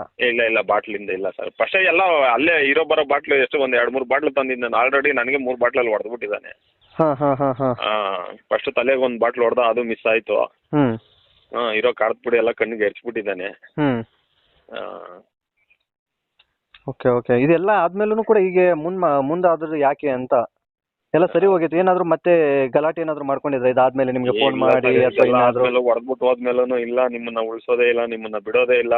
ಇಲ್ಲ ಬಾಟ್ಲಿಂದ ಇಲ್ಲ ಸರ್. ಫಸ್ಟ್ ಎಲ್ಲ ಅಲ್ಲೇ ಇರೋ ಬರೋ ಬಾಟ್ಲು ಎಷ್ಟು ಒಂದು 2-3 ಬಾಟ್ಲು ತಂದಿದ್ದ ನಾನು. ಆಲ್ರೆಡಿ ನನಗೆ 3 ಬಾಟ್ಲಲ್ಲಿ ಹೊಡೆದ್ಬಿಟ್ಟಿದ್ದಾನೆ. ಫಸ್ಟ್ ತಲೆಗೆ ಒಂದು ಬಾಟ್ಲು ಹೊಡೆದ, ಅದು ಮಿಸ್ ಆಯ್ತು. ಇರೋ ಕಾರದ ಪುಡಿ ಎಲ್ಲ ಕಣ್ಣಿಗೆ ಎರ್ಚ್ಬಿಟ್ಟಿದ್ದಾನೆ. ಓಕೆ. ಇದೆಲ್ಲ ಆದ್ಮೇಲೂ ಕೂಡ ಹೀಗೆ ಮುಂದಾದ್ರೂ ಯಾಕೆ ಅಂತ ಎಲ್ಲ ಸರಿ ಹೋಗಿತ್ತು? ಏನಾದ್ರು ಮತ್ತೆ ಗಲಾಟೆ ಏನಾದ್ರು ಮಾಡ್ಕೊಂಡಿದ್ರೆ ಇದಾದ್ಮೇಲೆ ನಿಮ್ಗೆ ಫೋನ್ ಮಾಡಿ? ಹೊಡೆದ್ಬಿಟ್ಟು ಹೋದ್ಮೇಲೂ ಇಲ್ಲ ನಿಮ್ಮನ್ನ ಉಳಿಸೋದೇ ಇಲ್ಲ, ನಿಮ್ಮನ್ನ ಬಿಡೋದೇ ಇಲ್ಲ,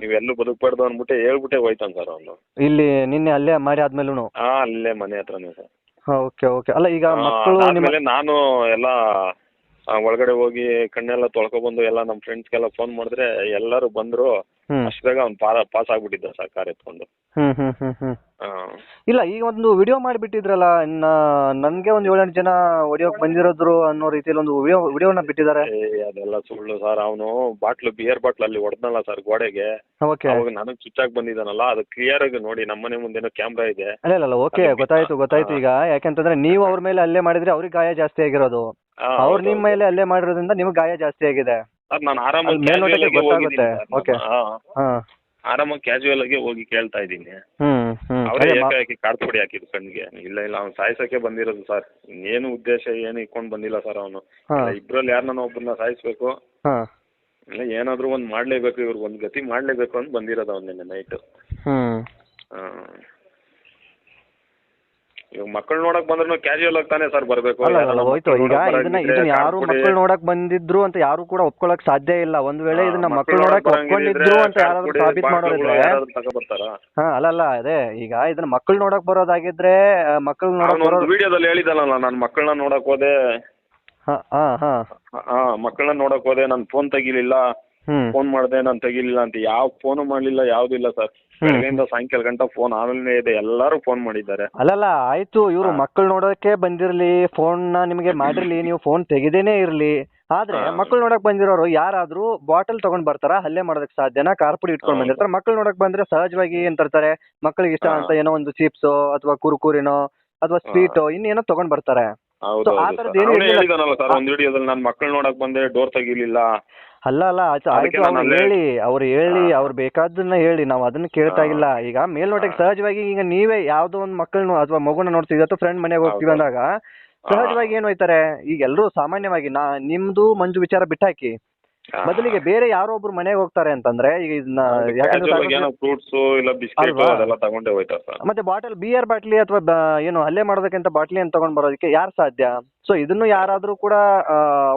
ನೀವೆಲ್ಲೂ ಬದುಕ್ಬಾರ್ದು ಅಂದ್ಬಿಟ್ಟೆ ಹೇಳ್ಬಿಟ್ಟೆ ಹೋಯ್ತಾನ ಸರ್ ಅವನು. ಇಲ್ಲಿ ನಿನ್ನೆ ಅಲ್ಲೇ ಮಾಡಿ ಆದ್ಮೇಲೂ? ಅಲ್ಲೇ ಮನೆ ಹತ್ರನೇ ಸರ್. ಓಕೆ. ಅಲ್ಲ ಈಗ ಮಕ್ಕಳು ನಾನು ಎಲ್ಲ ಒಳಗಡೆ ಹೋಗಿ ಕಣ್ಣೆಲ್ಲ ತೊಳ್ಕೊಬಂದು ಎಲ್ಲ ನಮ್ಮ ಫ್ರೆಂಡ್ಸ್ಗೆಲ್ಲ ಫೋನ್ ಮಾಡಿದ್ರೆ ಎಲ್ಲರೂ ಬಂದ್ರು. ಅಷ್ಟಾಗ ಅವ್ನು ಪಾಸ್ ಆಗ್ಬಿಟ್ಟಿದ್ದ ಸರ್ ಕಾರ್ ಎತ್ಕೊಂಡು. ಇಲ್ಲ ಈಗ ಒಂದು ವಿಡಿಯೋ ಮಾಡಿಬಿಟ್ಟಿದ್ರಲ್ಲ, ನನ್ಗೆ ಒಂದು 7-8 ಜನ ಹೊಡಿಯೋಕ್ ಬಂದಿರೋದ್ರು ಅನ್ನೋ ರೀತಿಯಲ್ಲಿ ಒಂದು ವಿಡಿಯೋನ ಬಿಟ್ಟಿದ್ದಾರೆ. ಅದೆಲ್ಲ ಸುಳ್ಳು ಸರ್. ಅವನು ಬಿಯರ್ ಬಾಟ್ಲ್ ಅಲ್ಲಿ ಹೊಡೆದ್ನಲ್ಲ ಸರ್ ಗೋಡೆಗೆ, ಅವಾಗ ನನಗೆ ಚುಚ್ಚಾಕ್ ಬಂದಿದ್ದಾನಲ್ಲ, ಅದು ಕ್ಲಿಯರ್ ಆಗಿ ನೋಡಿ. ನಮ್ಮನೆ ಮುಂದೆನೋ ಕ್ಯಾಮ್ರಾ ಇದೆ. ಅಲ್ಲ ಓಕೆ ಗೊತ್ತಾಯ್ತು. ಈಗ ಯಾಕಂತಂದ್ರೆ ನೀವು ಅವ್ರ ಮೇಲೆ ಅಲ್ಲೇ ಮಾಡಿದ್ರೆ ಅವ್ರಿಗೆ ಗಾಯ ಜಾಸ್ತಿ ಆಗಿರೋದು, ಅವ್ರು ನಿಮ್ಮ ಮೇಲೆ ಅಲ್ಲೇ ಮಾಡಿರೋದ್ರಿಂದ ನಿಮ್ಗೆ ಗಾಯ ಜಾಸ್ತಿ ಆಗಿದೆ. ನಾನು ಆರಾಮಾಗಿ ಗೊತ್ತಾಗುತ್ತೆ. ಓಕೆ. ಆರಾಮಾಗಿ ಕ್ಯಾಶುವಲ್ ಆಗಿ ಹೋಗಿ ಕೇಳ್ತಾ ಇದ್ದೀನಿ. ಅವರೇ ಏಕಾಏಕಿ ಕಾರ್ ಪುಡಿ ಹಾಕಿದ್ರು ಕಣ್ಣಿಗೆ. ಇಲ್ಲ ಅವ್ನು ಸಾಯಿಸೋಕೆ ಬಂದಿರೋದು ಸರ್. ಇನ್ನೇನು ಉದ್ದೇಶ ಏನು ಇಟ್ಕೊಂಡು ಬಂದಿಲ್ಲ ಸರ್ ಅವನು. ಇಬ್ರಲ್ಲಿ ಯಾರನ್ನ ಒಬ್ಬರನ್ನ ಸಾಯಿಸ್ಬೇಕು, ಇಲ್ಲ ಏನಾದ್ರು ಒಂದ್ ಮಾಡ್ಲೇಬೇಕು, ಇವ್ರಿಗೆ ಒಂದ್ ಗತಿ ಮಾಡ್ಲೇಬೇಕು ಅಂತ ಬಂದಿರೋದು ಅವ್ನು ನಿನ್ನೆ ನೈಟ್. ಇವಾಗ ಮಕ್ಕಳು ನೋಡಕ್ ಬಂದ್ರು ಕ್ಯಾಶುವಲ್ ಆಗಿ ತಾನೇ ಸರ್ ಬರ್ಬೇಕು. ಯಾರು ಮಕ್ಕಳು ನೋಡಕ್ ಬಂದಿದ್ರು ಅಂತ ಯಾರು ಕೂಡ ಒಪ್ಕೊಳಕ್ ಸಾಧ್ಯ ಇಲ್ಲ. ಒಂದ್ ವೇಳೆ ಇದನ್ನ ಮಕ್ಕಳು ನೋಡಕ್ ಒಪ್ಕೊಂಡಿದ್ರು ಅಂತ ಯಾರಾದ್ರೂ ಸಾಬೀತ್ ಮಾಡೋದಿದ್ರೆ ಅಲ್ಲ ಅದೇ ಈಗ ಇದನ್ನ ಮಕ್ಕಳು ನೋಡಕ್ ಬರೋದಾಗಿದ್ರೆ ಮಕ್ಕಳು ನೋಡಕ್ ವಿಡಿಯೋದಲ್ಲಿ ಹೇಳಿದಲ್ಲ, ನಾನು ಮಕ್ಕಳನ್ನ ನೋಡಕ್ ಹೋದೆ, ಮಕ್ಕಳನ್ನ ನೋಡಕ್ ಹೋದೆ, ನಾನು ಫೋನ್ ತೆಗಿಲಿಲ್ಲ, ಫೋನ್ ಮಾಡಿದೆ ನಾನು ತೆಗಿಲಿಲ್ಲ ಅಂತ. ಯಾವ ಫೋನು ಮಾಡ್ಲಿಲ್ಲ, ಯಾವ್ದಿಲ್ಲ ಸರ್. ಬೆಳಗ್ಗೆಯಿಂದ ಸಾಯಂಕಾಲ ಗಂಟ ಫೋನ್ ಆಮೇಲೆ ಇದೆ, ಎಲ್ಲರೂ ಫೋನ್ ಮಾಡಿದ್ದಾರೆ. ಅಲ್ಲಲ್ಲ ಆಯ್ತು, ಇವರು ಮಕ್ಕಳು ನೋಡೋಕೆ ಬಂದಿರ್ಲಿ, ಫೋನ್ ನಿಮಗೆ ಮಾಡಿರ್ಲಿ, ನೀವು ಫೋನ್ ತೆಗೆದೇನೆ ಇರ್ಲಿ, ಆದ್ರೆ ಮಕ್ಕಳು ನೋಡಕ್ ಬಂದಿರೋರು ಯಾರಾದ್ರೂ ಬಾಟಲ್ ತಗೊಂಡ್ ಬರ್ತಾರ ಹಲ್ಲೆ ಮಾಡೋದಕ್ಕೆ ಸಾಧ್ಯನಾ? ಕಾರ್ಪುಡಿ ಇಟ್ಕೊಂಡ್ ಬಂದಿರ್ತಾರೆ. ಮಕ್ಕಳು ನೋಡಕ್ ಬಂದ್ರೆ ಸಹಜವಾಗಿ ಏನ್ ತರ್ತಾರೆ, ಮಕ್ಕಳಿಗೆ ಇಷ್ಟ ಅಂತ ಏನೋ ಒಂದು ಚಿಪ್ಸ್ ಅಥವಾ ಕುರುಕುರಿನೋ ಅಥವಾ ಸ್ವೀಟ್ ಇನ್ನೇನೋ ತಗೊಂಡ್ ಬರ್ತಾರೆ. ಹೌದು ಹೇಳಿದಾನಲ್ಲ ಸರ್ ಒಂದ್ ವಿಡಿಯೋದಲ್ಲಿ, ನಾನು ಮಕ್ಕಳು ನೋಡಕ್ ಬಂದೆ, ಡೋರ್ ತೆಗಿಲಿಲ್ಲ. ಅಲ್ಲ ಆಯ್ತು ಅವ್ರು ಹೇಳಿ ಅವ್ರು ಬೇಕಾದನ್ನ ಹೇಳಿ, ನಾವು ಅದನ್ನ ಕೇಳ್ತಾ ಇಲ್ಲ. ಈಗ ಮೇಲ್ನೋಟಕ್ಕೆ ಸಹಜವಾಗಿ ಈಗ ನೀವೇ ಯಾವ್ದೋ ಒಂದು ಮಕ್ಕಳನ್ನು ಅಥವಾ ಮಗುನ ನೋಡ್ತೀವಿ ಅಥವಾ ಫ್ರೆಂಡ್ ಮನೆಗೆ ಹೋಗ್ತೀವಿ ಅಂದಾಗ ಸಹಜವಾಗಿ ಏನ್ ಹೋಯ್ತಾರೆ, ಈಗ ಎಲ್ಲರೂ ಸಾಮಾನ್ಯವಾಗಿ ನಿಮ್ದು ಮಂಜು ವಿಚಾರ ಬಿಟ್ಟಾಕಿ ಬದಲಿಗೆ ಬೇರೆ ಯಾರೋ ಒಬ್ರು ಮನೆಗೆ ಹೋಗ್ತಾರೆ ಅಂತಂದ್ರೆ ಈಗ ಇದನ್ನ ಫ್ರೂಟ್ಸ್ ಇಲ್ಲ ಬಿಸ್ಕೆಟ್ ಅದೆಲ್ಲ ತಗೊಂಡೇ ಹೋಯ್ತಾರೆ ಸರ್. ಮತ್ತೆ ಬಾಟಲ್ ಬಿಯರ್ ಬಾಟ್ಲಿ ಅಥವಾ ಏನು ಹಲ್ಲೆ ಮಾಡೋದಕ್ಕಿಂತ ಬಾಟ್ಲಿ ಅಂತ ತಗೊಂಡ್ ಬರೋದಕ್ಕೆ ಯಾರು ಸಾಧ್ಯ? ಸೊ ಇದನ್ನು ಯಾರಾದ್ರೂ ಕೂಡ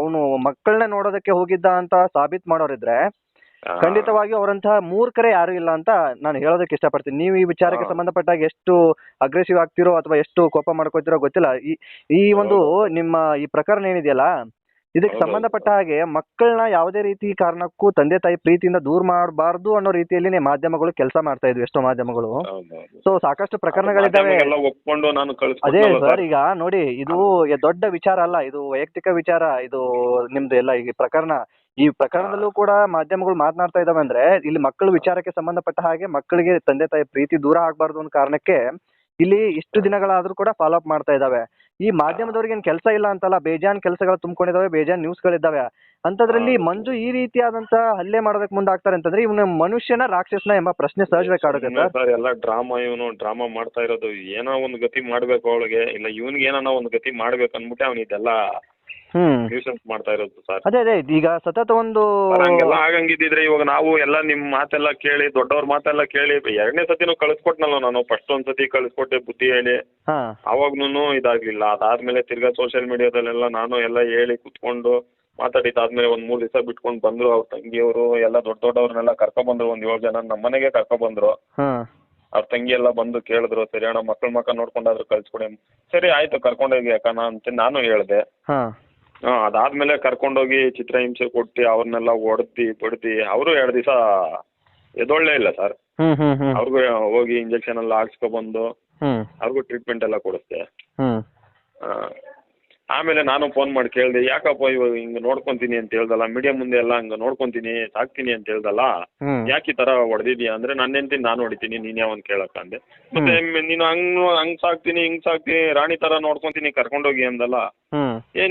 ಅವನು ಮಕ್ಕಳನ್ನ ನೋಡೋದಕ್ಕೆ ಹೋಗಿದ್ದ ಅಂತ ಸಾಬೀತ್ ಮಾಡೋರಿದ್ರೆ ಖಂಡಿತವಾಗಿ ಅವರಂತಹ ಮೂರ್ಖರೇ ಯಾರು ಇಲ್ಲ ಅಂತ ನಾನು ಹೇಳೋದಕ್ಕೆ ಇಷ್ಟಪಡ್ತೀನಿ. ನೀವು ಈ ವಿಚಾರಕ್ಕೆ ಸಂಬಂಧಪಟ್ಟಾಗ ಎಷ್ಟು ಅಗ್ರೆಸಿವ್ ಆಗ್ತಿರೋ ಅಥವಾ ಎಷ್ಟು ಕೋಪ ಮಾಡ್ಕೋತಿರೋ ಗೊತ್ತಿಲ್ಲ. ಈ ಒಂದು ನಿಮ್ಮ ಈ ಪ್ರಕರಣ ಏನಿದೆಯಲ್ಲ, ಇದಕ್ಕೆ ಸಂಬಂಧಪಟ್ಟ ಹಾಗೆ ಮಕ್ಕಳನ್ನ ಯಾವುದೇ ರೀತಿ ಕಾರಣಕ್ಕೂ ತಂದೆ ತಾಯಿ ಪ್ರೀತಿಯಿಂದ ದೂರ ಮಾಡಬಾರ್ದು ಅನ್ನೋ ರೀತಿಯಲ್ಲಿ ಮಾಧ್ಯಮಗಳು ಕೆಲಸ ಮಾಡ್ತಾ ಇದ್ವಿ, ಎಷ್ಟೋ ಮಾಧ್ಯಮಗಳು. ಸೊ ಸಾಕಷ್ಟು ಪ್ರಕರಣಗಳಿದ್ದಾವೆ. ಅದೇ ಸರ್, ಈಗ ನೋಡಿ, ಇದು ದೊಡ್ಡ ವಿಚಾರ ಅಲ್ಲ, ಇದು ವೈಯಕ್ತಿಕ ವಿಚಾರ. ಇದು ನಿಮ್ದು ಎಲ್ಲ ಈ ಪ್ರಕರಣ, ಈ ಪ್ರಕರಣದಲ್ಲೂ ಕೂಡ ಮಾಧ್ಯಮಗಳು ಮಾತನಾಡ್ತಾ ಇದಾವೆ ಅಂದ್ರೆ ಇಲ್ಲಿ ಮಕ್ಕಳ ವಿಚಾರಕ್ಕೆ ಸಂಬಂಧಪಟ್ಟ ಹಾಗೆ ಮಕ್ಕಳಿಗೆ ತಂದೆ ತಾಯಿ ಪ್ರೀತಿ ದೂರ ಆಗ್ಬಾರ್ದು ಅನ್ನೋ ಕಾರಣಕ್ಕೆ ಇಲ್ಲಿ ಇಷ್ಟು ದಿನಗಳಾದ್ರೂ ಕೂಡ ಫಾಲೋ ಅಪ್ ಮಾಡ್ತಾ ಇದಾವೆ. ಈ ಮಾಧ್ಯಮದವ್ರಿಗೆ ಏನ್ ಕೆಲಸ ಇಲ್ಲ ಅಂತಲ್ಲ, ಬೇಜಾನ್ ಕೆಲಸಗಳು ತುಂಬಿಕೊಂಡಿದಾವೆ, ಬೇಜಾನ್ ನ್ಯೂಸ್ಗಳಿದ್ದಾವೆ. ಅಂತದ್ರಲ್ಲಿ ಮಂಜು ಈ ರೀತಿಯಾದಂತ ಹಲ್ಲೆ ಮಾಡೋದಕ್ಕೆ ಮುಂದಾಗ್ತಾರೆ ಅಂತಂದ್ರೆ ಇವನು ಮನುಷ್ಯನ ರಾಕ್ಷಸನ ಎಂಬ ಪ್ರಶ್ನೆ ಸಹಜವಾಗಿ ಕಾಡುತ್ತೆ ಸರ್. ಎಲ್ಲ ಇವನು ಡ್ರಾಮಾ ಮಾಡ್ತಾ ಇರೋದು. ಏನೋ ಒಂದು ಗತಿ ಮಾಡ್ಬೇಕು ಅವಳಿಗೆ, ಇಲ್ಲ ಇವನ್ಗೆ ಏನೋ ಒಂದು ಗತಿ ಮಾಡ್ಬೇಕು ಅನ್ಬಿಟ್ಟೆ ಅವ್ನು ಇದೆಲ್ಲ ಮಾಡ್ತಾ ಇರೋದು ಸರ್. ಅದೇ ಈಗ ಸತತ ಒಂದು ಹಂಗೆಲ್ಲ ಆಗಂಗಿದ್ರೆ ಇವಾಗ ನಾವು ಎಲ್ಲ ನಿಮ್ ಮಾತೆಲ್ಲ ಕೇಳಿ, ದೊಡ್ಡವ್ರ ಮಾತೆಲ್ಲ ಕೇಳಿ, ಎರಡನೇ ಸತಿನೂ ಕಳಿಸ್ಕೊಟ್ನಲ್ಲ ನಾನು. ಫಸ್ಟ್ ಒಂದ್ಸತಿ ಕಳಿಸ್ಕೊಟ್ಟೆ ಬುದ್ಧಿ ಹೇಳಿ, ಅವಾಗ್ನೂ ಇದಾಗ್ಲಿಲ್ಲ. ಅದಾದ್ಮೇಲೆ ತಿರ್ಗಾ ಸೋಷಿಯಲ್ ಮೀಡಿಯಾದಲ್ಲೆಲ್ಲ ನಾನು ಎಲ್ಲ ಹೇಳಿ ಕುತ್ಕೊಂಡು ಮಾತಾಡಿದ್ದಾದ್ಮೇಲೆ ಒಂದ್ 3 ದಿವಸ ಬಿಟ್ಕೊಂಡು ಬಂದ್ರು ಅವ್ರ ತಂಗಿಯವರು ಎಲ್ಲ ದೊಡ್ಡವ್ರನ್ನೆಲ್ಲ ಕರ್ಕೊಂಡ್ಬಂದ್ರು. ಒಂದ್ 7 ಜನ ನಮ್ಮ ಮನೆಗೆ ಕರ್ಕೊಂಡ್ಬಂದ್ರು. ಅವ್ರ ತಂಗಿ ಎಲ್ಲ ಬಂದು ಕೇಳಿದ್ರು, ಸರಿ ಅಣ್ಣ ಮಕ್ಕ ನೋಡ್ಕೊಂಡಾದ್ರು ಕಳ್ಸ್ಕೊಡಿ. ಸರಿ ಆಯ್ತು ಕರ್ಕೊಂಡೋಗಿ ಅಕ್ಕನ ಅಂತ ನಾನು ಹೇಳ್ದೆ. ಅದಾದ್ಮೇಲೆ ಕರ್ಕೊಂಡೋಗಿ ಚಿತ್ರಹಿಂಸೆ ಕೊಟ್ಟು ಅವ್ರನ್ನೆಲ್ಲ ಹೊಡೆದಿ ಬಡ್ದಿ ಅವರು 2 ದಿವಸ ಎದೊಳ್ಳೆ ಇಲ್ಲ ಸರ್. ಅವ್ರಿಗೂ ಹೋಗಿ ಇಂಜೆಕ್ಷನ್ ಎಲ್ಲ ಹಾಕ್ಸ್ಕೊಬಂದು ಅವ್ರಿಗೂ ಟ್ರೀಟ್ಮೆಂಟ್ ಎಲ್ಲ ಕೊಡಿಸ್ದೆ. ಆಮೇಲೆ ನಾನು ಫೋನ್ ಮಾಡಿ ಕೇಳಿದೆ, ಯಾಕಪ್ಪ ಇವಾಗ ಹಿಂಗೆ ನೋಡ್ಕೊಂತೀನಿ ಅಂತ ಹೇಳ್ದಲ್ಲ, ಮೀಡಿಯಾ ಮುಂದೆ ಎಲ್ಲ ಹಂಗೆ ನೋಡ್ಕೊಂತೀನಿ ಸಾಕ್ತೀನಿ ಅಂತ ಹೇಳ್ದಲ್ಲ, ಯಾಕೆ ಈ ಥರ ಹೊಡೆದಿದ್ಯಾ ಅಂದರೆ ನನ್ನ ಹೆಂಡ್ತಿನ ನಾನು ಹೊಡಿತೀನಿ, ನೀನು ಯಾವನ್ ಕೇಳಕ್ಕ ಅಂದೆ. ಮತ್ತೆ ನೀನು ಹಂಗೆ ಸಾಕ್ತೀನಿ ಹಿಂಗೆ ಸಾಕ್ತೀನಿ ರಾಣಿ ಥರ ನೋಡ್ಕೊಂತೀನಿ ಕರ್ಕೊಂಡೋಗಿ ಅಂದಲ್ಲ,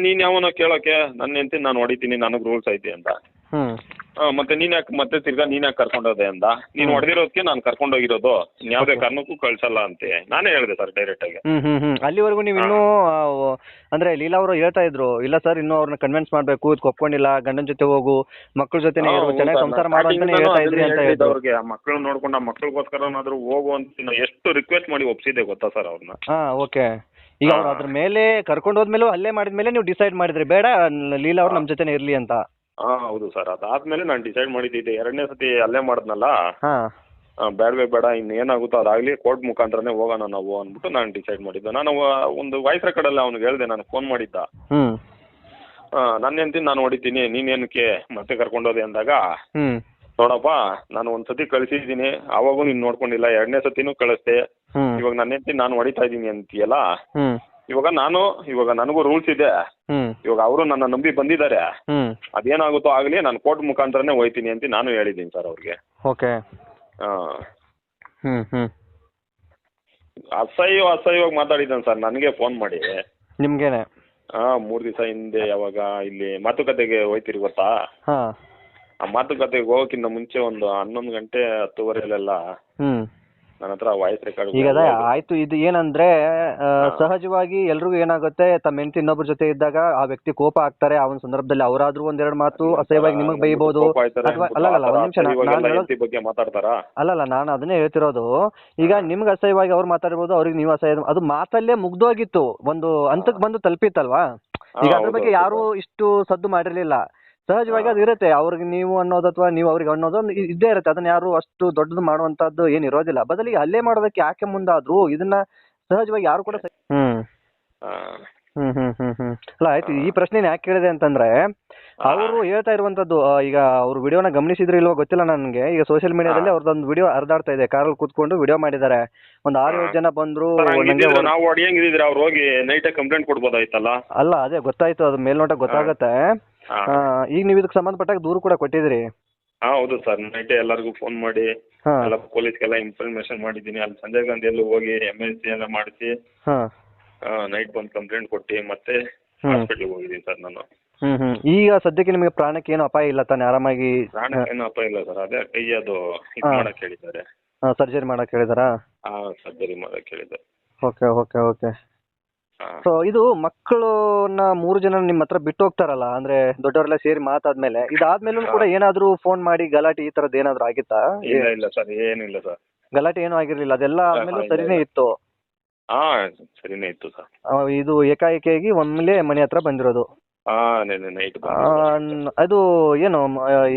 ನೀನು ಯಾವನೋ ಕೇಳೋಕ್ಕೆ ನನ್ನ ಹೆಂಡ್ತಿನ ನಾನು ಹೊಡಿತೀನಿ, ನನಗೆ ರೂಲ್ಸ್ ಐತಿ ಅಂತ. ಮತ್ತೆ ನೀನ್ ಯಾಕೆ ಮತ್ತೆ ತಿರ್ಗಾ ನೀನ್ ಯಾಕೆ ಕರ್ಕೊಂಡೋದೆ ಅಂದ. ನೀನ್ ಹೊಡೆದಿರೋದಕ್ಕೆ ನಾನು ಕರ್ಕೊಂಡೋಗಿರೋದು, ಯಾವ್ದೇ ಕಾರಣಕ್ಕೂ ಕಳ್ಸಲ್ಲ ಅಂತೆ ನಾನೇ ಹೇಳಿದೆ ಸರ್ ಡೈರೆಕ್ಟ್ ಆಗಿ. ಅಲ್ಲಿವರೆಗೂ ನೀವು ಇನ್ನೂ ಅಂದ್ರೆ ಲೀಲಾ ಅವರು ಹೇಳ್ತಾ ಇದ್ರು, ಇಲ್ಲ ಸರ್ ಇನ್ನೂ ಅವ್ರನ್ನ ಕನ್ವಿನ್ಸ್ ಮಾಡ್ಬೇಕು, ಒಪ್ಕೊಂಡಿಲ್ಲ, ಗಂಡನ ಜೊತೆ ಹೋಗು, ಮಕ್ಕಳ ಜೊತೆ ಚೆನ್ನಾಗಿ ಸಂಸಾರ ಮಾಡು ಅಂತ ಹೇಳ್ತಾ ಇದ್ರಿ ಅಂತ ಹೇಳಿದ್ರು. ಅವ್ರಿಗೆ ಆ ಮಕ್ಕಳು ನೋಡ್ಕೊಂಡು ಆ ಮಕ್ಕಳಿಗೋಸ್ಕರನಾದ್ರೂ ಹೋಗು ಅಂತ ಎಷ್ಟು ರಿಕ್ವೆಸ್ಟ್ ಮಾಡಿ ಒಪ್ಸಿದೆ ಗೊತ್ತಾ ಸರ್ ಅವ್ರನ್ನ. ಓಕೆ. ಈಗ ಅವ್ರು ಅದ್ರ ಮೇಲೆ ಕರ್ಕೊಂಡು ಹೋದ್ಮೇಲೆ ಹಲ್ಲೆ ಮಾಡಿದ್ಮೇಲೆ ನೀವು ಡಿಸೈಡ್ ಮಾಡಿದ್ರಿ ಬೇಡ ಲೀಲಾ ಅವ್ರು ನಮ್ಮ ಜೊತೆ ಇರ್ಲಿ ಅಂತ. ಹೌದು ಸರ್. ಅದಾದ್ಮೇಲೆ ನಾನು ಡಿಸೈಡ್ ಮಾಡಿದ್ದೆ, 2ನೇ ಸತಿ ಅಲ್ಲೇ ಮಾಡಿದ್ನಲ್ಲ, ಬೇಡ ಇನ್ನೇನಾಗುತ್ತೋ ಅದಾಗ್ಲಿ, ಕೋರ್ಟ್ ಮುಖಾಂತರನೇ ಹೋಗೋಣ ನಾವು ಅಂದ್ಬಿಟ್ಟು ನಾನು ಡಿಸೈಡ್ ಮಾಡಿದ್ದೆ. ನಾನು ಒಂದು ವಾಯ್ಸ್ ರೆಕಾರ್ಡಲ್ಲಿ ಅವ್ನಿಗೆ ಹೇಳಿದೆ, ನಾನು ಫೋನ್ ಮಾಡಿದ್ದ, ನನ್ನ ಹೆಂಡ್ತಿನ ನಾನು ಹೊಡಿತೀನಿ ನೀನೇನಕ್ಕೆ ಮತ್ತೆ ಕರ್ಕೊಂಡೋದೆ ಅಂದಾಗ, ನೋಡಪ್ಪ ನಾನು ಒಂದ್ಸತಿ ಕಳಿಸಿದ್ದೀನಿ ಅವಾಗೂ ನೀನು ನೋಡ್ಕೊಂಡಿಲ್ಲ, 2ನೇ ಸತಿನೂ ಕಳಿಸ್ದೆ, ಇವಾಗ ನನ್ನ ಹೆಂಡ್ತಿನ ನಾನು ಹೊಡಿತಾ ಇದ್ದೀನಿ ಅಂತೀಯಲ್ಲ, ಇವಾಗ ನನಗೂ ರೂಲ್ಸ್ ಇದೆ, ಇವಾಗ ಅವರು ನನ್ನ ನಂಬಿ ಬಂದಿದ್ದಾರೆ, ಅದೇನಾಗುತ್ತೋ ಆಗ್ಲಿ ನಾನು ಕೋರ್ಟ್ ಮುಖಾಂತರನೇ ಹೋಯ್ತೀನಿ ಅಂತ ನಾನು ಹೇಳಿದ್ದೀನಿ ಸರ್ ಅವ್ರಿಗೆ. ಓಕೆ. ಅಸಹ್ಯವಾಗಿ ಮಾತಾಡಿದ್ದಾನೆ ಸರ್ ನನಗೆ ಫೋನ್ ಮಾಡಿ. ನಿಮ್ಗೇನೆ? 3 ದಿವಸ ಹಿಂದೆ ಯಾವಾಗ ಇಲ್ಲಿ ಮಾತುಕತೆಗೆ ಹೋಯ್ತಿರಿ ಗೊತ್ತಾ, ಆ ಮಾತುಕತೆಗೆ ಹೋಗೋಕ್ಕಿಂತ ಮುಂಚೆ ಒಂದು 11 ಗಂಟೆ 10:30 ನನ್ನ ಹತ್ರ ವಾಯ್ಸ್ ರೆಕಾರ್ಡ್. ಈಗ ಆಯ್ತು, ಇದು ಏನಂದ್ರೆ ಸಹಜವಾಗಿ ಎಲ್ರಿಗೂ ಏನಾಗುತ್ತೆ, ತಮ್ಮ ಹೆಂಡತಿ ಇನ್ನೊಬ್ಬರ ಜೊತೆ ಇದ್ದಾಗ ಆ ವ್ಯಕ್ತಿ ಕೋಪ ಆಗ್ತಾರೆ. ಆ ಒಂದು ಸಂದರ್ಭದಲ್ಲಿ ಅವರಾದ್ರೂ 1-2 ಮಾತು ಅಸಹ್ಯವಾಗಿ ನಿಮಗೆ ಬೈಬಹುದು. ಅಲ್ಲಲ್ಲ, ನಾನು ಅದನ್ನೇ ಹೇಳ್ತಿರೋದು. ಈಗ ನಿಮ್ಗೆ ಅಸಹ್ಯವಾಗಿ ಅವ್ರು ಮಾತಾಡ್ಬೋದು, ಅವ್ರಿಗೆ ನೀವು ಅಸಹ್ಯ, ಅದು ಮಾತಲ್ಲೇ ಮುಗ್ದೋಗಿತ್ತು, ಒಂದು ಹಂತಕ್ಕೆ ಬಂದು ತಲುಪಿತ್ತಲ್ವಾ. ಈಗ ಅದ್ರ ಬಗ್ಗೆ ಯಾರು ಇಷ್ಟು ಸದ್ದು ಮಾಡಿರ್ಲಿಲ್ಲ. ಸಹಜವಾಗಿ ಅದು ಇರುತ್ತೆ, ಅವ್ರಿಗೆ ನೀವು ಅನ್ನೋದು ಅಥವಾ ನೀವು ಅವ್ರಿಗೆ ಅನ್ನೋದು ಇದ್ದೇ ಇರುತ್ತೆ. ಅದನ್ನ ಯಾರು ಅಷ್ಟು ದೊಡ್ಡದು ಮಾಡುವಂತದ್ದು ಏನಿರೋದಿಲ್ಲ. ಬದಲಿಗೆ ಹಲ್ಲೆ ಮಾಡೋದಕ್ಕೆ ಯಾಕೆ ಮುಂದಾದ್ರು ಇದನ್ನ ಸಹಜವಾಗಿ ಯಾರು ಕೂಡ ಅಲ್ಲ ಆಯ್ತು. ಈ ಪ್ರಶ್ನೆ ಯಾಕೆ ಕೇಳಿದೆ ಅಂತಂದ್ರೆ, ಅವರು ಹೇಳ್ತಾ ಇರುವಂತದ್ದು ಈಗ ಅವ್ರ ವಿಡಿಯೋನ ಗಮನಿಸಿದ್ರೆ ಇಲ್ವೋ ಗೊತ್ತಿಲ್ಲ ನನಗೆ. ಈಗ ಸೋಷಿಯಲ್ ಮೀಡಿಯಾದಲ್ಲಿ ಅವ್ರದ್ದೊಂದು ವಿಡಿಯೋ ಹರಿದಾಡ್ತಾ ಇದೆ, ಕಾರಲ್ಲಿ ಕೂತ್ಕೊಂಡು ವಿಡಿಯೋ ಮಾಡಿದ್ದಾರೆ. ಒಂದು 6-7 ಜನ ಬಂದ್ರು. ನಾವು ಹೊಡಿಯಂಗಿದ್ರೆ ಅವ್ರು ಹೋಗಿ ನೈಟ್ ಕಂಪ್ಲೇಂಟ್ ಕೊಡ್ಬೋದಾಯ್ತಲ್ಲ. ಅಲ್ಲ ಅದೇ ಗೊತ್ತಾಯ್ತು, ಅದು ಮೇಲ್ನೋಟ ಗೊತ್ತಾಗತ್ತೆ. ಈಗ ನೀವು ಇದಕ್ಕೆ ಸಂಬಂಧಪಟ್ಟಾಗ ದೂರು ಕೂಡ ಕೊಟ್ಟಿದ್ರಿ. ಹೌದು ಸರ್, ನೈಟ್ ಎಲ್ಲರಿಗೂ ಫೋನ್ ಮಾಡಿ ಎಲ್ಲ ಪೊಲೀಸ್ಗೆಲ್ಲ ಇನ್ಫಾರ್ಮೇಶನ್ ಮಾಡಿದ್ದೀನಿ. ಅಲ್ಲಿ ಸಂಜಯ್ ಗಾಂಧಿ ಎಲ್ಲೂ ಹೋಗಿ MLC ಎಲ್ಲ ಮಾಡಿಸಿ ನೈಟ್ ಬಂದು ಕಂಪ್ಲೇಂಟ್ ಕೊಟ್ಟು ಮತ್ತೆ ಹಾಸ್ಪಿಟ್ಲಿಗೆ ಹೋಗಿದ್ದೀನಿ ಸರ್ ನಾನು. ಈಗ ಸದ್ಯಕ್ಕೆ ನಿಮಗೆ ಪ್ರಾಣಕ್ಕೆ ಏನು ಅಪಾಯ ಇಲ್ಲ ತಾನೆ? ಆರಾಮಾಗಿ? ಪ್ರಾಣಕ್ಕೆ ಏನು ಅಪಾಯ ಇಲ್ಲ ಸರ್, ಅದೇ ಕೈ ಅದು ಇದು ಮಾಡಕ್ ಹೇಳಿದ್ದಾರೆ. ಸರ್ಜರಿ ಮಾಡಕ್ ಹೇಳಿದಾರಾ? ಸರ್ಜರಿ ಮಾಡಕ್ ಹೇಳಿದ್ದಾರೆ. Okay okay okay. ಸೊ ಇದು ಮಕ್ಕಳನ್ನ 3 ಜನ ನಿಮ್ಮ ಹತ್ರ ಬಿಟ್ಟು ಹೋಗ್ತಾರಲ್ಲ, ಅಂದ್ರೆ ದೊಡ್ಡವರೆಲ್ಲ ಸೇರಿ ಮಾತಾದ್ಮೇಲೆ, ಇದಾದ್ಮೇಲೂ ಕೂಡ ಏನಾದ್ರೂ ಫೋನ್ ಮಾಡಿ ಗಲಾಟೆ ಈ ತರದ್ ಏನಾದ್ರು ಆಗಿತ್ತಾ? ಇಲ್ಲ ಸರ್, ಏನಿಲ್ಲ ಸರ್, ಗಲಾಟೆ ಏನೂ ಆಗಿರ್ಲಿಲ್ಲ, ಅದೆಲ್ಲ ಆದ್ಮೇಲೆ ಸರಿನೇ ಇತ್ತು? ಸರಿನೇ ಇತ್ತು ಸರ್. ಇದು ಏಕಾಏಕಿಯಾಗಿ ಒಮ್ಮೆಲೆ ಮನೆ ಹತ್ರ ಬಂದಿರೋದು? ನೈಟ್. ಅದು ಏನು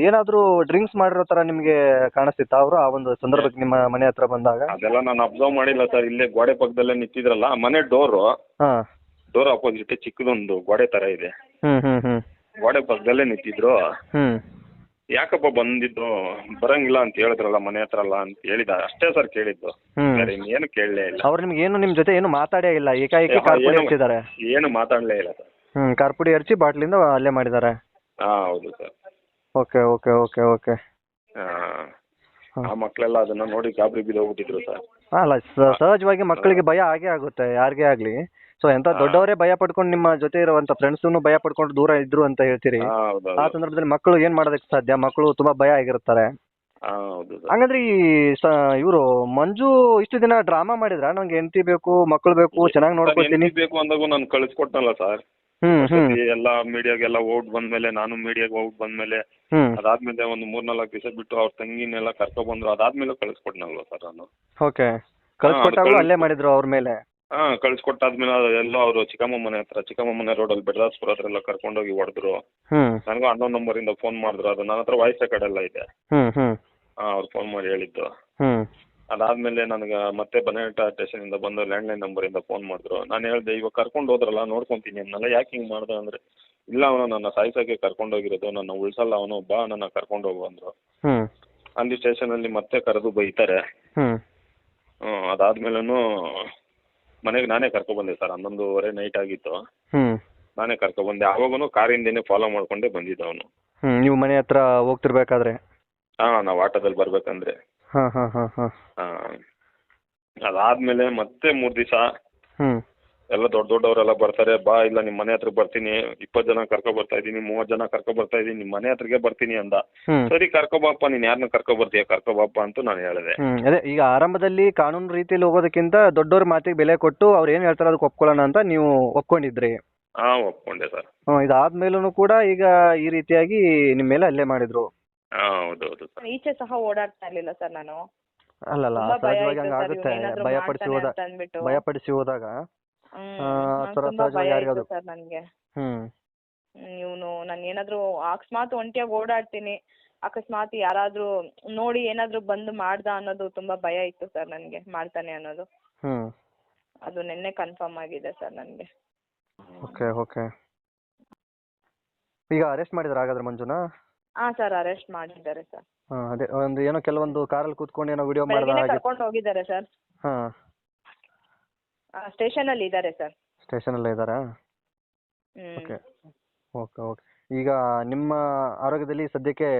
ಏನಾದ್ರೂ ಡ್ರಿಂಕ್ಸ್ ಮಾಡಿರೋ ತರ ನಿಮ್ಗೆ ಕಾಣಿಸ್ತಿತ್ತ ಅವರು ಆ ಒಂದು ಸಂದರ್ಭಕ್ಕೆ ನಿಮ್ಮ ಮನೆ ಹತ್ರ ಬಂದಾಗ? ಅದೆಲ್ಲ ನಾನು ಅಬ್ಸರ್ವ್ ಮಾಡಿಲ್ಲ ಸರ್. ಇಲ್ಲೇ ಗೋಡೆ ಪಕ್ಕದಲ್ಲೇ ನಿಂತಿದ್ರಲ್ಲ, ಮನೆ ಡೋರ್ ಅಪೋಸಿಟ್ ಚಿಕ್ಕದೊಂದು ಗೋಡೆ ತರ ಇದೆ, ಗೋಡೆ ಪಕ್ಕದಲ್ಲೇ ನಿಂತಿದ್ರು. ಯಾಕಪ್ಪ ಬಂದಿದ್ದು, ಬರಂಗಿಲ್ಲ ಅಂತ ಹೇಳಿದ್ರಲ್ಲ ಮನೆ ಹತ್ರ ಅಲ್ಲ ಅಂತ ಹೇಳಿದ ಅಷ್ಟೇ ಸರ್ ಕೇಳಿದ್ದು, ಏನು ಕೇಳಲೇ ಇಲ್ಲ. ಅವ್ರು ನಿಮ್ಗೆ ಏನು ನಿಮ್ ಜೊತೆ ಏನು ಮಾತಾಡೇ ಇಲ್ಲ, ಏಕಾಏಕಿ ಕಾರ್ಪುಡಿ ಹಚ್ಚಿದ್ದಾರೆ? ಏನು ಮಾತಾಡಲೇ ಇಲ್ಲ ಸರ್. ಕಾರ್ಪುಡಿ ಹಚ್ಚಿ ಬಾಟ್ಲಿಂದ ಅಲ್ಲೇ ಮಾಡಿದ್ದಾರೆ? ಹೌದು sir. Okay okay okay okay. ಆ ಮಕ್ಕಳೆಲ್ಲ ಅದನ್ನ ನೋಡಿ ಗಾಬರಿ ಬಿದ್ದೋಗ್ಬಿಟ್ಟಿದ್ರು ಸರ್. ಅಲ್ಲ, ಸಹಜವಾಗಿ ಮಕ್ಕಳಿಗೆ ಭಯ ಆಗೇ ಆಗುತ್ತೆ, ಯಾರಿಗೇ ಆಗ್ಲಿ. ಸೊ ಎಂತ ದೊಡ್ಡವರೇ ಭಯ ಪಡ್ಕೊಂಡು ನಿಮ್ಮ ಜೊತೆ ಇರುವಂತ ಫ್ರೆಂಡ್ಸ್ನು ಭಯ ಪಡ್ಕೊಂಡು ದೂರ ಇದ್ರು ಅಂತ ಹೇಳ್ತೀರಿ. ಆ ಸಂದರ್ಭದಲ್ಲಿ ಮಕ್ಕಳು ಏನ್ ಮಾಡೋದಕ್ಕೆ ಸಾಧ್ಯ? ಮಕ್ಕಳು ತುಂಬಾ ಭಯ ಆಗಿರ್ತಾರೆ. ಹಂಗಂದ್ರೆ ಈ ಇವರು ಮಂಜು ಇಷ್ಟು ದಿನ ಡ್ರಾಮಾ ಮಾಡಿದ್ರ, ನಂಗೆ ಹೆಂಡತಿ ಬೇಕು, ಮಕ್ಕಳು ಬೇಕು, ಚೆನ್ನಾಗಿ ನೋಡ್ಕೊತೀನಿ ಬೇಕು ಅಂದಾಗ ನಾನು ಕಳಿಸ್ಕೊಟ್ನಲ್ಲ ಸರ್. ಎಲ್ಲ ಮೀಡಿಯಾಗೆಲ್ಲ ಔಟ್ ಬಂದ್ಮೇಲೆ, ನಾನು ಮೀಡಿಯಾಗೆ ಔಟ್ ಬಂದ್ಮೇಲೆ, ಅದಾದ್ಮೇಲೆ ಒಂದು 3-4 ದಿವಸ ಬಿಟ್ಟು ಅವ್ರ ತಂಗಿನೆಲ್ಲ ಕರ್ಕೊ ಬಂದ್ರು, ಅದಾದ್ಮೇಲೆ ಕಳಿಸ್ಕೊಟ್ನಲ್ವ ಸರ್ ನಾನು. ಓಕೆ, ಕಳಿಸ್ಕೊಟ್ಟಾಗಲೂ ಅಲ್ಲೇ ಮಾಡಿದ್ರು ಅವ್ರ ಮೇಲೆ? ಕಳಿಸ್ಕೊಟ್ಟಾದ್ಮೇಲೆ ಎಲ್ಲ ಅವರು ಚಿಕ್ಕಮ್ಮ ಮನೆ ರೋಡಲ್ಲಿ ಬೆಡದಾಸ್ಪುರ ಹತ್ರ ಎಲ್ಲ ಕರ್ಕೊಂಡೋಗಿ ಹೊಡೆದ್ರು. ನನಗೂ ಅನ್ನೋನ್ ನಂಬರಿಂದ ಫೋನ್ ಮಾಡಿದ್ರು, ಅದು ನನ್ನ ಹತ್ರ ವಾಯ್ಸ್ ರೆಕಾರ್ಡ್ ಎಲ್ಲ ಇದೆ. ಅವ್ರು ಫೋನ್ ಮಾಡಿ ಹೇಳಿದ್ದು. ಅದಾದ್ಮೇಲೆ ನನಗೆ ಮತ್ತೆ ಬನೇಟ ಸ್ಟೇಷನ್ ಇಂದ ಬಂದು ಲ್ಯಾಂಡ್ಲೈನ್ ನಂಬರಿಂದ ಫೋನ್ ಮಾಡಿದ್ರು. ನಾನು ಹೇಳಿದೆ, ಇವಾಗ ಕರ್ಕೊಂಡು ಹೋದ್ರಲ್ಲ ನೋಡ್ಕೊಂತೀನಿ ಅನ್ನಲ್ಲ, ಯಾಕೆ ಹಿಂಗೆ ಮಾಡ್ದೆ ಅಂದ್ರೆ, ಇಲ್ಲ ಅವನು ನನ್ನ ಸಾಯಿಸೋಕೆ ಕರ್ಕೊಂಡು ಹೋಗಿರೋದು, ನನ್ನ ಉಳ್ಸಲ್ಲ ಅವನು, ಬಾ ನನ್ನ ಕರ್ಕೊಂಡು ಹೋಗು ಅಂದ್ರು. ಅಲ್ಲಿ ಸ್ಟೇಷನಲ್ಲಿ ಮತ್ತೆ ಕರೆದು ಬೈತಾರೆ. ಅದಾದ್ಮೇಲೂ ಮನೆಗೆ ನಾನೇ ಕರ್ಕೊಬಂದೆ ಸರ್. 11:30 ನೈಟ್ ಆಗಿತ್ತು, ನಾನೇ ಕರ್ಕೊಬಂದೆ. ಅವಾಗೂ ಕಾರಿಂದೇನೆ ಫಾಲೋ ಮಾಡ್ಕೊಂಡೇ ಬಂದಿದ್ದ ಅವನು. ನೀವು ಮನೆ ಹತ್ರ ಹೋಗ್ತಿರ್ಬೇಕಾದ್ರೆ? ನಾವು ಆಟೋದಲ್ಲಿ ಬರ್ಬೇಕಂದ್ರೆ. ಅದಾದ್ಮೇಲೆ ಮತ್ತೆ 3 ದಿವಸ ಎಲ್ಲ ದೊಡ್ಡವರೆಲ್ಲ ಬರ್ತಾರೆ, ಬಾ ಇಲ್ಲ ನಿಮ್ಮ ಮನೆ ಹತ್ರ ಬರ್ತೀನಿ, 20 ಜನ ಕರ್ಕೊ ಬರ್ತಾ ಇದೀನಿ, 30 ಜನ ಕರ್ಕೊ ಬರ್ತಾ ಇದೀನಿ, ನಿಮ್ಮ ಮನೆ ಹತ್ರಗೆ ಬರ್ತೀನಿ ಅಂದ. ಸರಿ ಕರ್ಕೊಬಾಪ್ಪ, ನೀನ್ ಯಾರನ್ನ ಕರ್ಕೊ ಬರ್ತೀಯ ಕರ್ಕೊಬಾಪ್ಪ ಅಂತ ನಾನು ಹೇಳಿದೆ. ಅದೇ ಈಗ ಆರಂಭದಲ್ಲಿ ಕಾನೂನು ರೀತಿಯಲ್ಲಿ ಹೋಗೋದಕ್ಕಿಂತ ದೊಡ್ಡವ್ರ ಮಾತಿಗೆ ಬೆಲೆ ಕೊಟ್ಟು ಅವ್ರು ಏನ್ ಹೇಳ್ತಾರೆ ಅದಕ್ಕೆ ಒಪ್ಕೊಳ್ಳೋಣ ಅಂತ ನೀವು ಒಪ್ಕೊಂಡಿದ್ರಿ? ಒಪ್ಕೊಂಡೆ ಸರ್. ಇದಾದ್ಮೇಲೂ ಕೂಡ ಈಗ ಈ ರೀತಿಯಾಗಿ ನಿಮ್ಮ ಮೇಲೆ ಹಲ್ಲೆ ಮಾಡಿದ್ರು? ಹೌದೌದು ಸರ್. ಈಚೆ ಸಹ ಓಡಾಡ್ತಾ ಇರ್ಲಿಲ್ಲ ಸರ್ ನಾನು. ಅಲ್ಲಲ್ಲ, ಸಹಜವಾಗಿ ಹಂಗಾಗುತ್ತೆ, ಭಯಪಡಿಸಿ ಹೋದಾಗ ಸರ್ ನನ್ಗೆ. ಇವನು ನಾನು ಏನಾದ್ರು ಅಕಸ್ಮಾತ್ ಒಂಟಿಯಾಗಿ ಓಡಾಡ್ತೀನಿ, ಅಕಸ್ಮಾತ್ ಯಾರಾದ್ರೂ ನೋಡಿ ಏನಾದ್ರು ಬಂದು ಮಾಡ್ದ ಅನ್ನೋದು ತುಂಬಾ ಭಯ ಇತ್ತು ಸರ್ ನನ್ಗೆ, ಮಾಡ್ತಾನೆ ಅನ್ನೋದು. ಅದು ನಿನ್ನೆ ಕನ್ಫರ್ಮ್ ಆಗಿದೆ ಸರ್ ನನ್ಗೆ. Okay okay. ಈಗ ಅರೆಸ್ಟ್ ಮಾಡಿದ್ರ ಹಾಗಾದ್ರೆ ಮಂಜುನಾ? ಸರ್ ಅರೆಸ್ಟ್ ಮಾಡಿದ್ದಾರೆ ಸರ್. ಅದೇ ಒಂದು ಏನೋ ಕೆಲವೊಂದು ಕಾರಲ್ಲಿ ಕೂತ್ಕೊಂಡು ಏನೋ ವಿಡಿಯೋ ಮಾಡಿದ ಕರ್ಕೊಂಡು ಹೋಗಿದ್ದಾರೆ ಸರ್. ಸ್ಟೇಷನ್ ಅಲ್ಲಿ ಇದ್ದಾರೆ ಸರ್. ಸ್ಟೇಷನ್ ಅಲ್ಲೇ ಇದ್ದಾರಾ? Okay okay okay. ಈಗ ನಿಮ್ಮ ಆರೋಗ್ಯದಲ್ಲಿ ಸದ್ಯಕ್ಕೆ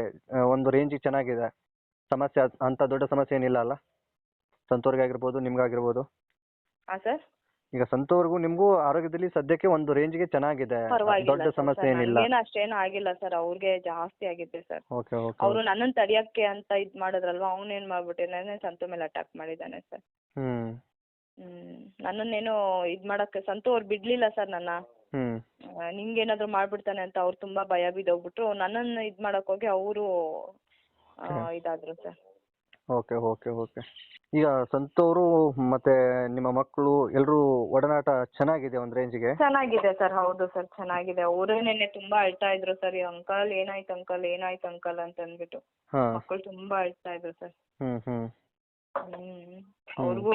ಒಂದು ರೇಂಜಿಗೆ ಚೆನ್ನಾಗಿದೆ, ಸಮಸ್ಯೆ ಅಂತ ದೊಡ್ಡ ಸಮಸ್ಯೆ ಏನಿಲ್ಲ ಅಲ್ಲ? ಸಂತೋರ್ಗೆ ಆಗಿರ್ಬೋದು, ನಿಮ್ಗಾಗಿರ್ಬೋದು? ಸರ್ ಈಗ ಸಂತೋರ್ಗೂ ನಿಮ್ಗೂ ಆರೋಗ್ಯದಲ್ಲಿ ಸದ್ಯಕ್ಕೆ ಒಂದು ರೇಂಜ್ಗೆ ಚೆನ್ನಾಗಿದೆ, ದೊಡ್ಡ ಸಮಸ್ಯೆ ಏನಿಲ್ಲ? ಅಷ್ಟೇನು ಆಗಿಲ್ಲ ಸರ್, ಅವ್ರಿಗೆ ಜಾಸ್ತಿ ಆಗಿದೆ ಸರ್. Okay okay. ಅವರು ನನ್ನನ್ನು ತಡಿಯಕ್ಕೆ ಅಂತ ಇದ್ ಮಾಡಿದ್ರಲ್ವಾ, ಅವನೇನ್ ಮಾಡ್ಬಿಟ್ಟಿದ್ದಾನೆ, ಸಂತು ಮೇಲೆ ಅಟ್ಯಾಕ್ ಮಾಡಿದ್ದಾನೆ ಸರ್. ನನ್ನನ್ನೇನು ಇದ್ ಮಾಡಕ್ಕೆ ಸಂತು ಅವ್ರು ಬಿಡ್ಲಿಲ್ಲ ಸರ್ ನನ್ನ. ನಿಂಗೇನಾದ್ರು ಮಾಡ್ಬಿಡ್ತಾನೆ ಅಂತ ಅವ್ರು ತುಂಬಾ ಭಯ ಬಿದ್ದೋಗ್ಬಿಟ್ರು. ನನ್ನನ್ನು ಇದ್ ಮಾಡಕ್ ಹೋಗಿ ಅವರು ಇದಾದ್ರು ಸರ್. Okay okay okay. ಈಗ ಸಂತೋರು ಮತ್ತೆ ನಿಮ್ಮ ಮಕ್ಕಳು ಎಲ್ಲರೂ ಒಡನಾಟ ಚೆನ್ನಾಗಿದೆ ಒಂದು ರೇಂಜ್ಗೆ? ಚೆನ್ನಾಗಿದೆ ಸರ್, ಹೌದು ಸರ್ ಚೆನ್ನಾಗಿದೆ. ಅವರು ನೆನ್ನೆ ತುಂಬಾ ಅಳ್ತಾ ಇದ್ರು ಸರ್, ಅಂಕಲ್ ಏನಾಯ್ತು ಅಂಕಲ್ ಏನಾಯ್ತು ಅಂಕಲ್ ಅಂತ ಅಂದ್ಬಿಟ್ಟು. ಮಕ್ಕಳು ತುಂಬಾ ಅಳ್ತಾ ಇದ್ರು ಸರ್. ಅವ್ರಿಗೂ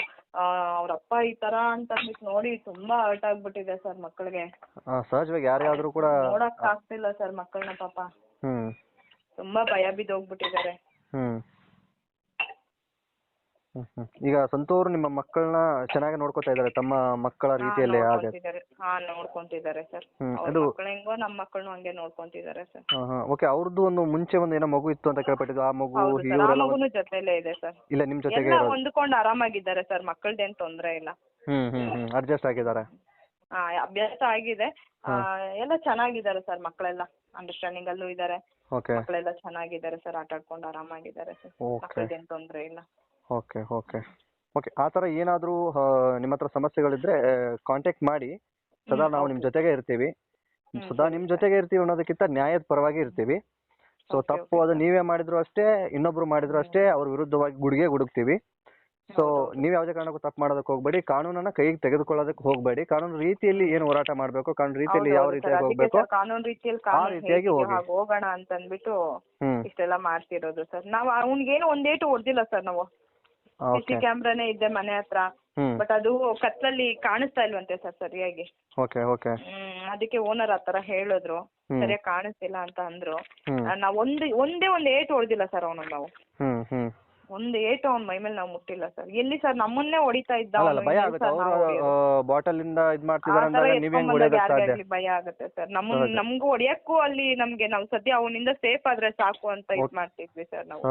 ಅವ್ರ ಅಪ್ಪ ಈ ತರ ಅಂತ ಅಂದ್ಬಿಟ್ಟು ನೋಡಿ ತುಂಬಾ ಹರ್ಟ್ ಆಗ್ಬಿಟ್ಟಿದೆ ಸರ್ ಮಕ್ಕಳಿಗೆ. ಸಹಜವಾಗಿ ಯಾರೇ ಆದ್ರೂ ಕೂಡ ನೋಡಕ್ ಆಗ್ತಿಲ್ಲ ಸರ್ ಮಕ್ಕಳನ್ನ ಪಾಪ. ತುಂಬಾ ಭಯ ಬಿದ್ದೋಗ್ಬಿಟ್ಟಿದ್ದಾರೆ. ಈಗ ಸಂತೋರು ನಿಮ್ಮ ಮಕ್ಕಳನ್ನ ಚೆನ್ನಾಗಿ ನೋಡ್ಕೊತಾ ಇದ್ದಾರೆ ತಮ್ಮ ಮಕ್ಕಳ ರೀತಿಯಲ್ಲಿ ಹಾಗೆ? ನೋಡ್ಕೊಂತಿದ್ದಾರೆ ಸರ್. ಮಕ್ಕಳು ಹೆಂಗೋ ನಮ್ಮ ಮಕ್ಕಳನ್ನು ಹಂಗೆ ನೋಡ್ಕೊಂತಿದ್ದಾರೆ ಸರ್. ಓಕೆ. ಅವ್ರದ್ದು ಒಂದು ಮುಂಚೆ ಒಂದು ಏನೋ ಮಗು ಇತ್ತು ಅಂತ ಕೇಳ್ಪಟ್ಟಿದ್ದು, ಆ ಮಗು ಮಗುನು ಜೊತೆಲೇ ಇದೆ ಸರ್. ಇಲ್ಲ ನಿಮ್ ಜೊತೆಗೆ ಹೊಂದ್ಕೊಂಡು ಆರಾಮಾಗಿದ್ದಾರೆ ಸರ್, ಮಕ್ಕಳದೇನ್ ತೊಂದ್ರೆ ಇಲ್ಲ. ಅಡ್ಜಸ್ಟ್ ಆಗಿದ್ದಾರೆ. ಅಭ್ಯಾಸ ಆಗಿದೆ. ಎಲ್ಲ ಚೆನ್ನಾಗಿದ್ದಾರೆ ಸರ್ ಮಕ್ಕಳೆಲ್ಲ, ಅಂಡರ್ಸ್ಟ್ಯಾಂಡಿಂಗ್ ಅಲ್ಲೂ ಇದ್ದಾರೆ. ಮಕ್ಕಳೆಲ್ಲ ಚೆನ್ನಾಗಿದ್ದಾರೆ ಸರ್, ಆಟ ಆಡ್ಕೊಂಡು ಆರಾಮಾಗಿದ್ದಾರೆ ಸರ್, ಮಕ್ಕಳದೇನ್ ತೊಂದ್ರೆ ಇಲ್ಲ. Okay okay okay. ಆ ಥರ ಏನಾದರೂ ನಿಮ್ಮ ಹತ್ರ ಸಮಸ್ಯೆಗಳಿದ್ರೆ ಕಾಂಟ್ಯಾಕ್ಟ್ ಮಾಡಿ. ಸದಾ ನಾವು ನಿಮ್ಮ ಜೊತೆಗೆ ಇರ್ತೀವಿ. ಸದಾ ನಿಮ್ಮ ಜೊತೆಗೆ ಇರ್ತೀವಿ ಅನ್ನೋದಕ್ಕಿಂತ ನ್ಯಾಯದ ಪರವಾಗಿ ಇರ್ತೀವಿ. ಸೊ ತಪ್ಪು ಅದು ನೀವೇ ಮಾಡಿದ್ರು ಅಷ್ಟೇ, ಇನ್ನೊಬ್ರು ಮಾಡಿದ್ರು ಅಷ್ಟೇ, ಅವ್ರ ವಿರುದ್ಧವಾಗಿ ಗುಡುಗ್ತೀವಿ. ಸೊ ನೀವು ಯಾವುದೇ ಕಾರಣಕ್ಕೂ ತಪ್ಪು ಮಾಡೋದಕ್ಕೆ ಹೋಗಬೇಡಿ, ಕಾನೂನನ್ನ ಕೈಗೆ ತೆಗೆದುಕೊಳ್ಳೋದಕ್ಕೆ ಹೋಗಬೇಡಿ. ಕಾನೂನು ರೀತಿಯಲ್ಲಿ ಏನು ಹೋರಾಟ ಮಾಡಬೇಕು, ಕಾನೂನು ರೀತಿಯಲ್ಲಿ ಯಾವ ರೀತಿಯಾಗಿ ಹೋಗ್ಬೇಕು ಕಾನೂನು ರೀತಿಯಲ್ಲಿ ಆ ರೀತಿಯಾಗಿ ಹೋಗೋಣ ಅಂತ ಅಂದ್ಬಿಟ್ಟು ಇಷ್ಟೆಲ್ಲ ಮಾಡ್ತಿರೋದು ಸರ್. ನಾವು ಅವ್ನಿಗೇನು ಒಂದೇಟು ಹೊಡೆದಿಲ್ಲ ಸರ್. ನಾವು ಸಿಸಿ ಕ್ಯಾಮ್ರಾನೇ ಇದೆ ಮನೆ ಹತ್ರ, ಬಟ್ ಅದು ಕತ್ಲಲ್ಲಿ ಕಾಣಿಸ್ತಾ ಇಲ್ವಂತೆ ಸರ್ ಸರಿಯಾಗಿ. ಅದಕ್ಕೆ ಓನರ್ ಆತರ ಹೇಳಿದ್ರು, ಸರಿಯಾಗಿ ಕಾಣಿಸ್ತಿಲ್ಲ ಅಂತ ಅಂದ್ರು. ನಾವ್ ಒಂದೇ ಏಟು ಹೊಡೆದಿಲ್ಲ ಸರ್ ಅವನು. ನಾವು ಒಂದು ಏಟು ಅವ್ನ ಮೈ ಮೇಲೆ ನಾವು ಮುಟ್ಟಿಲ್ಲ ಸರ್. ಎಲ್ಲಿ ಸರ್ ನಮ್ಮನ್ನೇ ಹೊಡಿತಾ ಇದ್ದ. ಭಯ ಆಗುತ್ತೆ ಸರ್. ನಮ್ಗೂ ಹೊಡಿಯಕ್ಕೂ ಅಲ್ಲಿ ನಮ್ಗೆ ನಾವು ಸದ್ಯ ಅವನಿಂದ ಸೇಫ್ ಆದ್ರೆ ಸಾಕು ಅಂತ ಇದ್ ಮಾಡ್ತಿದ್ವಿ ಸರ್ ನಾವು.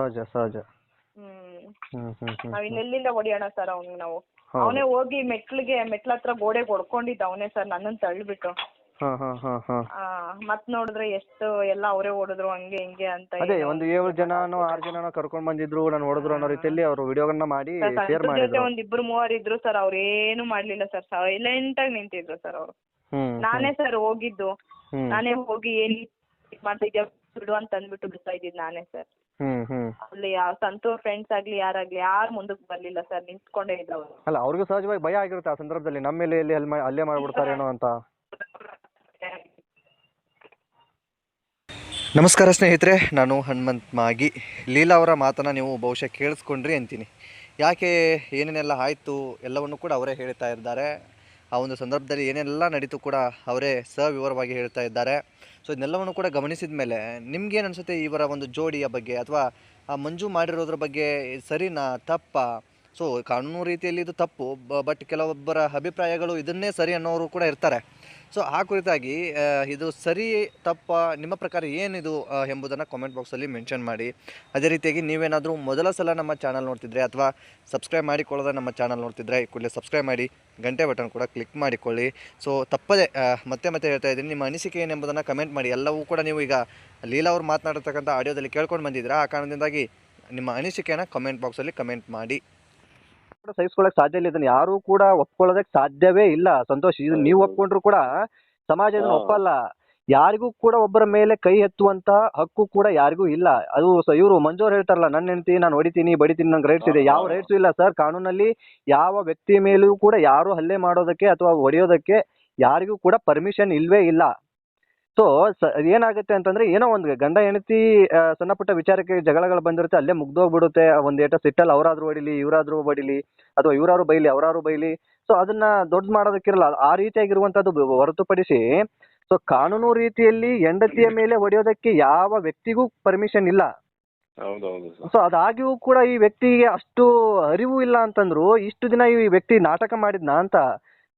ನಾವ್ ಇನ್ನೆಲ್ಲಿಂದ ಹೊಡಿಯೋಣ ಸರ್ ಅವ್ನಿಗೆ ನಾವು. ಅವನೇ ಹೋಗಿ ಮೆಟ್ಲ ಹತ್ರ ಗೋಡೆಗೆ ಹೊಡ್ಕೊಂಡಿದ್ದ ಅವನೇ ಸರ್, ನನ್ನನ್ನು ತಳ್ಳಿಬಿಟ್ಟು. ಮತ್ ನೋಡಿದ್ರೆ ಎಷ್ಟು ಎಲ್ಲ ಅವರೇ ಹೊಡೆದ್ರು ಹಂಗೆ ಹಿಂಗೆ ಅಂತ. ಅದೇ ಒಂದು 7 ಜನನೋ 6 ಜನನೋ ಕರ್ಕೊಂಡ್ ಬಂದಿದ್ರು, ನಾನು ಹೊಡೆದ್ರು ಅನ್ನೋ ರೀತಿಯಲ್ಲಿ ಅವರು ವಿಡಿಯೋಗಳನ್ನ ಮಾಡಿ ಶೇರ್ ಮಾಡಿದ್ರು. ಒಂದ್ 2-3 ಇದ್ರು ಸರ್, ಅವ್ರು ಏನು ಮಾಡ್ಲಿಲ್ಲ ಸರ್, ಸೈಲೆಂಟ್ ಆಗಿ ನಿಂತಿದ್ರು ಸರ್ ಅವರು. ನಾನೇ ಸರ್ ಹೋಗಿದ್ದು, ನಾನೇ ಹೋಗಿ ಏನ್ ಮಾಡ್ತಿದ್ಯಾ ಬಿಡು ಅಂತ ಅಂದ್ಬಿಟ್ಟು ಬಿಡ್ತಾ ಇದ್ದಿದ್ ನಾನೇ ಸರ್. ಅಲ್ಲಿ ಸಂತೂರ್ ಫ್ರೆಂಡ್ಸ್ ಆಗ್ಲಿ ಯಾರಾಗ್ಲಿ ಯಾರು ಮುಂದಕ್ಕೆ ಬರ್ಲಿಲ್ಲ ಸರ್, ನಿಂತ್ಕೊಂಡೇ ಇದ್ದವರು. ಅಲ್ಲ ಅವ್ರಿಗೂ ಸಹಜವಾಗಿ ಭಯ ಆಗಿರುತ್ತೆ ಆ ಸಂದರ್ಭದಲ್ಲಿ, ನಮ್ಮ ಮೇಲೆ ಎಲ್ಲಿ ಅಲ್ಲೇ ಮಾಡ್ಬಿಡ್ತಾರೇನೋ ಅಂತ. ನಮಸ್ಕಾರ ಸ್ನೇಹಿತರೆ, ನಾನು ಹನುಮಂತ್ ಮಾಗಿ. ಲೀಲಾ ಅವರ ಮಾತನ್ನು ನೀವು ಬಹುಶಃ ಕೇಳಿಸ್ಕೊಂಡ್ರಿ ಅಂತೀನಿ. ಯಾಕೆ ಏನೇನೆಲ್ಲ ಆಯಿತು ಎಲ್ಲವನ್ನು ಕೂಡ ಅವರೇ ಹೇಳ್ತಾ ಇದ್ದಾರೆ. ಆ ಒಂದು ಸಂದರ್ಭದಲ್ಲಿ ಏನೆಲ್ಲ ನಡೀತು ಕೂಡ ಅವರೇ ಸವಿವರವಾಗಿ ಹೇಳ್ತಾ ಇದ್ದಾರೆ. ಸೊ ಇದನ್ನೆಲ್ಲವನ್ನು ಕೂಡ ಗಮನಿಸಿದ ಮೇಲೆ ನಿಮ್ಗೇನು ಅನಿಸುತ್ತೆ ಇವರ ಒಂದು ಜೋಡಿಯ ಬಗ್ಗೆ, ಅಥವಾ ಆ ಮಂಜು ಮಾಡಿರೋದ್ರ ಬಗ್ಗೆ ಸರಿನಾ ತಪ್ಪಾ? ಸೊ ಕಾನೂನು ರೀತಿಯಲ್ಲಿ ಇದು ತಪ್ಪು, ಬಟ್ ಕೆಲವೊಬ್ಬರ ಅಭಿಪ್ರಾಯಗಳು ಇದನ್ನೇ ಸರಿ ಅನ್ನೋರು ಕೂಡ ಇರ್ತಾರೆ. ಸೊ ಆ ಕುರಿತಾಗಿ ಇದು ಸರಿ ತಪ್ಪ ನಿಮ್ಮ ಪ್ರಕಾರ ಏನಿದು ಎಂಬುದನ್ನು ಕಾಮೆಂಟ್ ಬಾಕ್ಸಲ್ಲಿ ಮೆನ್ಷನ್ ಮಾಡಿ. ಅದೇ ರೀತಿಯಾಗಿ ನೀವೇನಾದರೂ ಮೊದಲ ಸಲ ನಮ್ಮ ಚಾನಲ್ ನೋಡ್ತಿದ್ರೆ ಅಥವಾ ಸಬ್ಸ್ಕ್ರೈಬ್ ಮಾಡಿಕೊಳ್ಳೋದ ನಮ್ಮ ಚಾನಲ್ ನೋಡ್ತಿದ್ರೆ ಕೂಡಲೇ ಸಬ್ಸ್ಕ್ರೈಬ್ ಮಾಡಿ, ಗಂಟೆ ಬಟನ್ ಕೂಡ ಕ್ಲಿಕ್ ಮಾಡಿಕೊಳ್ಳಿ. ಸೊ ತಪ್ಪದೆ ಮತ್ತೆ ಹೇಳ್ತಾ ಇದ್ದೀನಿ, ನಿಮ್ಮ ಅನಿಸಿಕೆ ಏನೆಂಬುದನ್ನು ಕಮೆಂಟ್ ಮಾಡಿ. ಎಲ್ಲವೂ ಕೂಡ ನೀವು ಈಗ ಲೀಲಾ ಅವ್ರು ಮಾತನಾಡಿರ್ತಕ್ಕಂಥ ಆಡಿಯೋದಲ್ಲಿ ಕೇಳ್ಕೊಂಡು ಬಂದಿದ್ದೀರಾ. ಆ ಕಾರಣದಿಂದಾಗಿ ನಿಮ್ಮ ಅನಿಸಿಕೆಯನ್ನು ಕಮೆಂಟ್ ಬಾಕ್ಸಲ್ಲಿ ಕಮೆಂಟ್ ಮಾಡಿ. ಸಹಿಸ್ಕೊಳ್ಳೋಕೆ ಸಾಧ್ಯ ಇಲ್ಲ, ಇದನ್ನು ಯಾರೂ ಕೂಡ ಒಪ್ಕೊಳ್ಳೋದಕ್ಕೆ ಸಾಧ್ಯವೇ ಇಲ್ಲ ಸಂತೋಷ್. ಇದು ನೀವು ಒಪ್ಕೊಂಡ್ರು ಕೂಡ ಸಮಾಜ ಇದನ್ನು ಒಪ್ಪಲ್ಲ. ಯಾರಿಗೂ ಕೂಡ ಒಬ್ಬರ ಮೇಲೆ ಕೈ ಎತ್ತುವಂತ ಹಕ್ಕು ಕೂಡ ಯಾರಿಗೂ ಇಲ್ಲ. ಅದು ಇವರು ಮಂಜೂರ್ ಹೇಳ್ತಾರಲ್ಲ, ನನ್ನ ಹೆಂಡತಿ ನಾನು ಹೊಡಿತೀನಿ ಬಡಿತೀನಿ, ನಂಗೆ ರೈಟ್ಸ್ ಇದೆ. ಯಾವ ರೈಟ್ಸು ಇಲ್ಲ ಸರ್ ಕಾನೂನಲ್ಲಿ. ಯಾವ ವ್ಯಕ್ತಿ ಮೇಲೂ ಕೂಡ ಯಾರು ಹಲ್ಲೆ ಮಾಡೋದಕ್ಕೆ ಅಥವಾ ಹೊಡೆಯೋದಕ್ಕೆ ಯಾರಿಗೂ ಕೂಡ ಪರ್ಮಿಷನ್ ಇಲ್ವೇ ಇಲ್ಲ. ಸೊ ಏನಾಗುತ್ತೆ ಅಂತಂದ್ರೆ, ಏನೋ ಒಂದು ಗಂಡ ಹೆಂಡತಿ ಸಣ್ಣ ಪುಟ್ಟ ವಿಚಾರಕ್ಕೆ ಜಗಳಗಳು ಬಂದಿರುತ್ತೆ, ಅಲ್ಲೇ ಮುಗ್ದೋಗ್ಬಿಡುತ್ತೆ. ಒಂದ್ ಏಟ ಸಿಟ್ಟಲ್ಲಿ ಅವರಾದ್ರೂ ಹೊಡಿಲಿ ಇವರಾದ್ರೂ ಹೊಡಿಲಿ, ಅಥವಾ ಇವರಾರು ಬೈಲಿ ಅವರಾರು ಬೈಲಿ. ಸೊ ಅದನ್ನ ದೊಡ್ಡ ಮಾಡೋದಕ್ಕಿರಲ್ಲ. ಆ ರೀತಿಯಾಗಿರುವಂತದ್ದು ಹೊರತುಪಡಿಸಿ ಸೊ ಕಾನೂನು ರೀತಿಯಲ್ಲಿ ಹೆಂಡತಿಯ ಮೇಲೆ ಹೊಡೆಯೋದಕ್ಕೆ ಯಾವ ವ್ಯಕ್ತಿಗೂ ಪರ್ಮಿಷನ್ ಇಲ್ಲ. ಸೊ ಅದಾಗಿಯೂ ಕೂಡ ಈ ವ್ಯಕ್ತಿಗೆ ಅಷ್ಟು ಅರಿವು ಇಲ್ಲ ಅಂತಂದ್ರು ಇಷ್ಟು ದಿನ ಈ ವ್ಯಕ್ತಿ ನಾಟಕ ಮಾಡಿದ್ನಾ ಅಂತ.